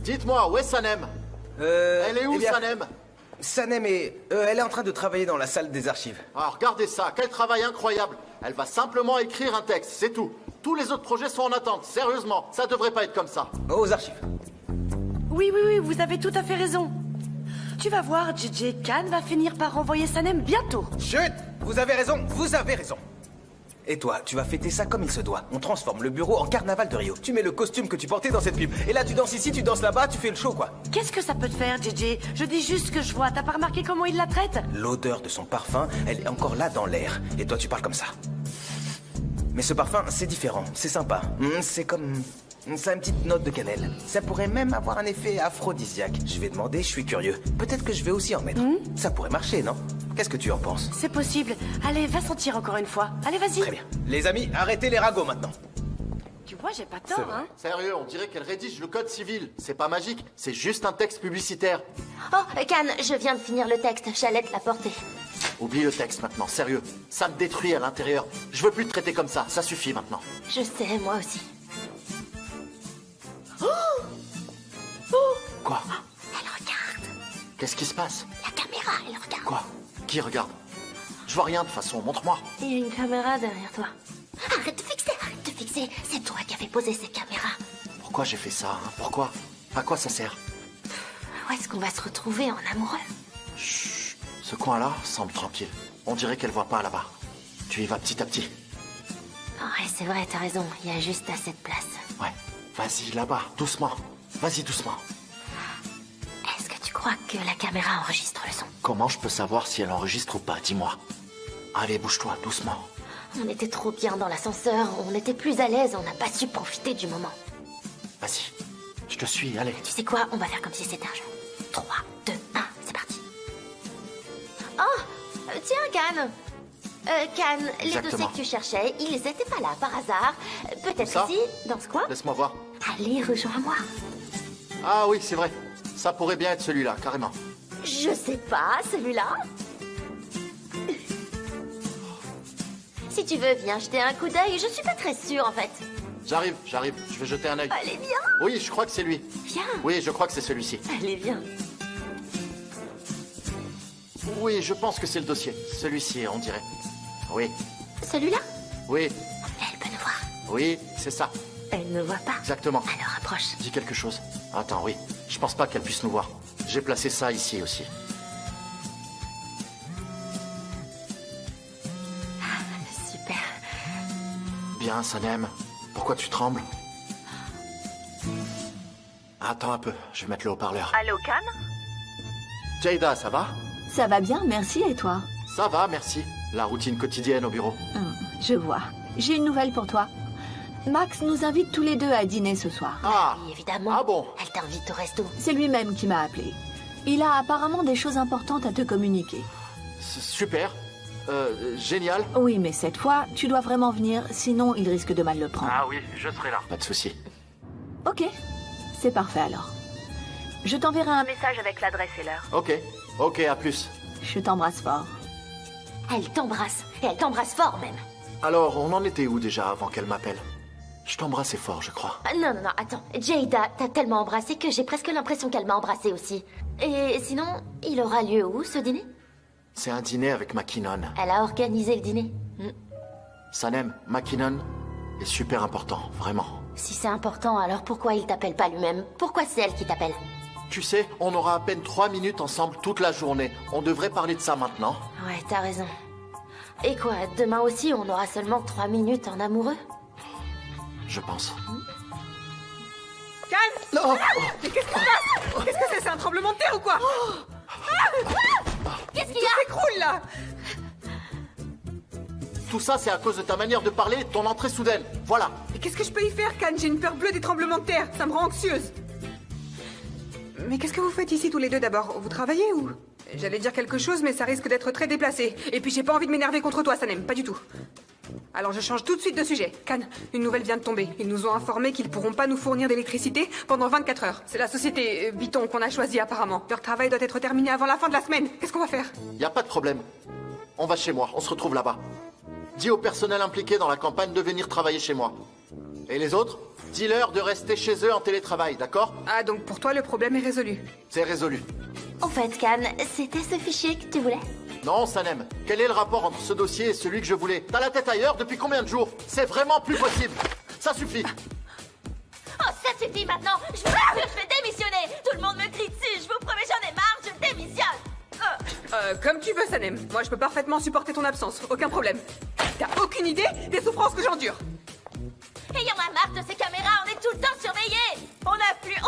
Dites-moi, où est Sanem? Elle est où, eh bien, Sanem? Sanem elle est en train de travailler dans la salle des archives. Ah, regardez ça, quel travail incroyable. Elle va simplement écrire un texte, c'est tout. Tous les autres projets sont en attente, sérieusement, ça devrait pas être comme ça. Aux archives. Oui, oui, oui, vous avez tout à fait raison. Tu vas voir, JJ, Khan va finir par renvoyer Sanem bientôt. Chut! Vous avez raison, vous avez raison. Et toi, tu vas fêter ça comme il se doit. On transforme le bureau en carnaval de Rio. Tu mets le costume que tu portais dans cette pub. Et là, tu danses ici, tu danses là-bas, tu fais le show, quoi. Qu'est-ce que ça peut te faire, JJ? Je dis juste ce que je vois. T'as pas remarqué comment il la traite? L'odeur de son parfum, elle est encore là dans l'air. Et toi, tu parles comme ça. Mais ce parfum, c'est différent. C'est sympa. C'est comme... Ça a une petite note de cannelle. Ça pourrait même avoir un effet aphrodisiaque. Je vais demander, je suis curieux. Peut-être que je vais aussi en mettre. Ça pourrait marcher, non? Qu'est-ce que tu en penses? C'est possible. Allez, va sentir encore une fois. Allez, vas-y. Très bien. Les amis, arrêtez les ragots maintenant. Tu vois, j'ai pas tort, hein. Sérieux, on dirait qu'elle rédige le code civil. C'est pas magique, c'est juste un texte publicitaire. Oh, Khan, je viens de finir le texte. J'allais te l'apporter. Oublie le texte maintenant, sérieux. Ça me détruit à l'intérieur. Je veux plus te traiter comme ça suffit maintenant. Je sais, moi aussi. Quoi? Elle regarde. Qu'est-ce qui se passe? La caméra, elle regarde. Quoi? Qui regarde? Je vois rien de toute façon, montre-moi. Il y a une caméra derrière toi. Arrête de fixer, arrête de fixer. C'est toi qui avais posé ces caméras. Pourquoi j'ai fait ça, hein? Pourquoi? À quoi ça sert? Où est-ce qu'on va se retrouver en amoureux? Chut. Ce coin-là semble tranquille. On dirait qu'elle voit pas là-bas. Tu y vas petit à petit. Ouais, c'est vrai, t'as raison. Il y a juste assez de place. Ouais. Vas-y, là-bas, doucement. Vas-y, doucement. Est-ce que tu crois que la caméra enregistre le son? Comment je peux savoir si elle enregistre ou pas? Dis-moi. Allez, bouge-toi, doucement. On était trop bien dans l'ascenseur, on était plus à l'aise, on n'a pas su profiter du moment. Vas-y, je te suis, allez. Tu sais quoi? On va faire comme si c'était un jeu. 3, 2, 1, c'est parti. Oh, tiens, Khan. Khan, les dossiers que tu cherchais, ils étaient pas là par hasard. Peut-être Ça ici, dans ce coin? Laisse-moi voir. Allez, rejoins-moi. Ah oui, c'est vrai. Ça pourrait bien être celui-là, carrément. Je sais pas, celui-là. Si tu veux, viens jeter un coup d'œil. Je suis pas très sûre, en fait. J'arrive. Je vais jeter un œil. Allez, viens. Oui, je crois que c'est lui. Viens. Oui, je crois que c'est celui-ci. Allez, viens. Oui, je pense que c'est le dossier. Celui-ci, on dirait. Oui. Celui-là? Oui. Elle peut nous voir. Oui, c'est ça. Elle ne voit pas. Exactement. Alors, approche. Dis quelque chose. Attends, oui. Je pense pas qu'elle puisse nous voir. J'ai placé ça ici aussi. Super. Bien, Sanem. Pourquoi tu trembles? Attends un peu, je vais mettre le haut-parleur. Allô, Khan? Jada, ça va? Ça va bien, merci, et toi? Ça va, merci. La routine quotidienne au bureau. Je vois. J'ai une nouvelle pour toi. Max nous invite tous les deux à dîner ce soir. Ah, oui, évidemment. Ah bon? Elle t'invite au resto. C'est lui-même qui m'a appelé. Il a apparemment des choses importantes à te communiquer. Super. Génial. Oui, mais cette fois, tu dois vraiment venir, sinon il risque de mal le prendre. Ah oui, je serai là. Pas de souci. Ok, c'est parfait alors. Je t'enverrai un message avec l'adresse et l'heure. Ok, à plus. Je t'embrasse fort. Elle t'embrasse, et elle t'embrasse fort même. Alors, on en était où déjà avant qu'elle m'appelle? Je t'embrassais fort, je crois. Non, attends. Jada t'a tellement embrassé que j'ai presque l'impression qu'elle m'a embrassé aussi. Et sinon, il aura lieu où, ce dîner? C'est un dîner avec McKinnon. Elle a organisé le dîner. Sanem, McKinnon est super important, vraiment. Si c'est important, alors pourquoi il t'appelle pas lui-même? Pourquoi c'est elle qui t'appelle? Tu sais, on aura à peine 3 minutes ensemble toute la journée. On devrait parler de ça maintenant. Ouais, t'as raison. Et quoi, demain aussi, on aura seulement 3 minutes en amoureux? Je pense. Calme. Non. Mais qu'est-ce qui se passe? Qu'est-ce que c'est? C'est un tremblement de terre ou quoi? Qu'est-ce qu'il y a? Tout s'écroule là. Tout ça, c'est à cause de ta manière de parler et de ton entrée soudaine. Voilà. Mais qu'est-ce que je peux y faire, Can? J'ai une peur bleue des tremblements de terre. Ça me rend anxieuse. Mais qu'est-ce que vous faites ici tous les deux d'abord? Vous travaillez ou? J'allais dire quelque chose, mais ça risque d'être très déplacé. Et puis j'ai pas envie de m'énerver contre toi, Sanem, pas du tout. Alors je change tout de suite de sujet. Can, une nouvelle vient de tomber. Ils nous ont informé qu'ils pourront pas nous fournir d'électricité pendant 24 heures. C'est la société Biton qu'on a choisie apparemment. Leur travail doit être terminé avant la fin de la semaine. Qu'est-ce qu'on va faire? Y a pas de problème. On va chez moi, on se retrouve là-bas. Dis au personnel impliqué dans la campagne de venir travailler chez moi. Et les autres, dis-leur de rester chez eux en télétravail, d'accord? Ah, donc pour toi le problème est résolu? C'est résolu. En fait, Can, c'était ce fichier que tu voulais? Non, Sanem. Quel est le rapport entre ce dossier et celui que je voulais? T'as la tête ailleurs depuis combien de jours? C'est vraiment plus possible. Ça suffit. Oh, ça suffit maintenant. Je vais démissionner. Tout le monde me crie dessus. Je vous promets, j'en ai marre. Je démissionne. Comme tu veux, Sanem. Moi, je peux parfaitement supporter ton absence. Aucun problème. T'as aucune idée des souffrances que j'endure. Et y en a marre de ces caméras. On est tout le temps surveillés. On n'a plus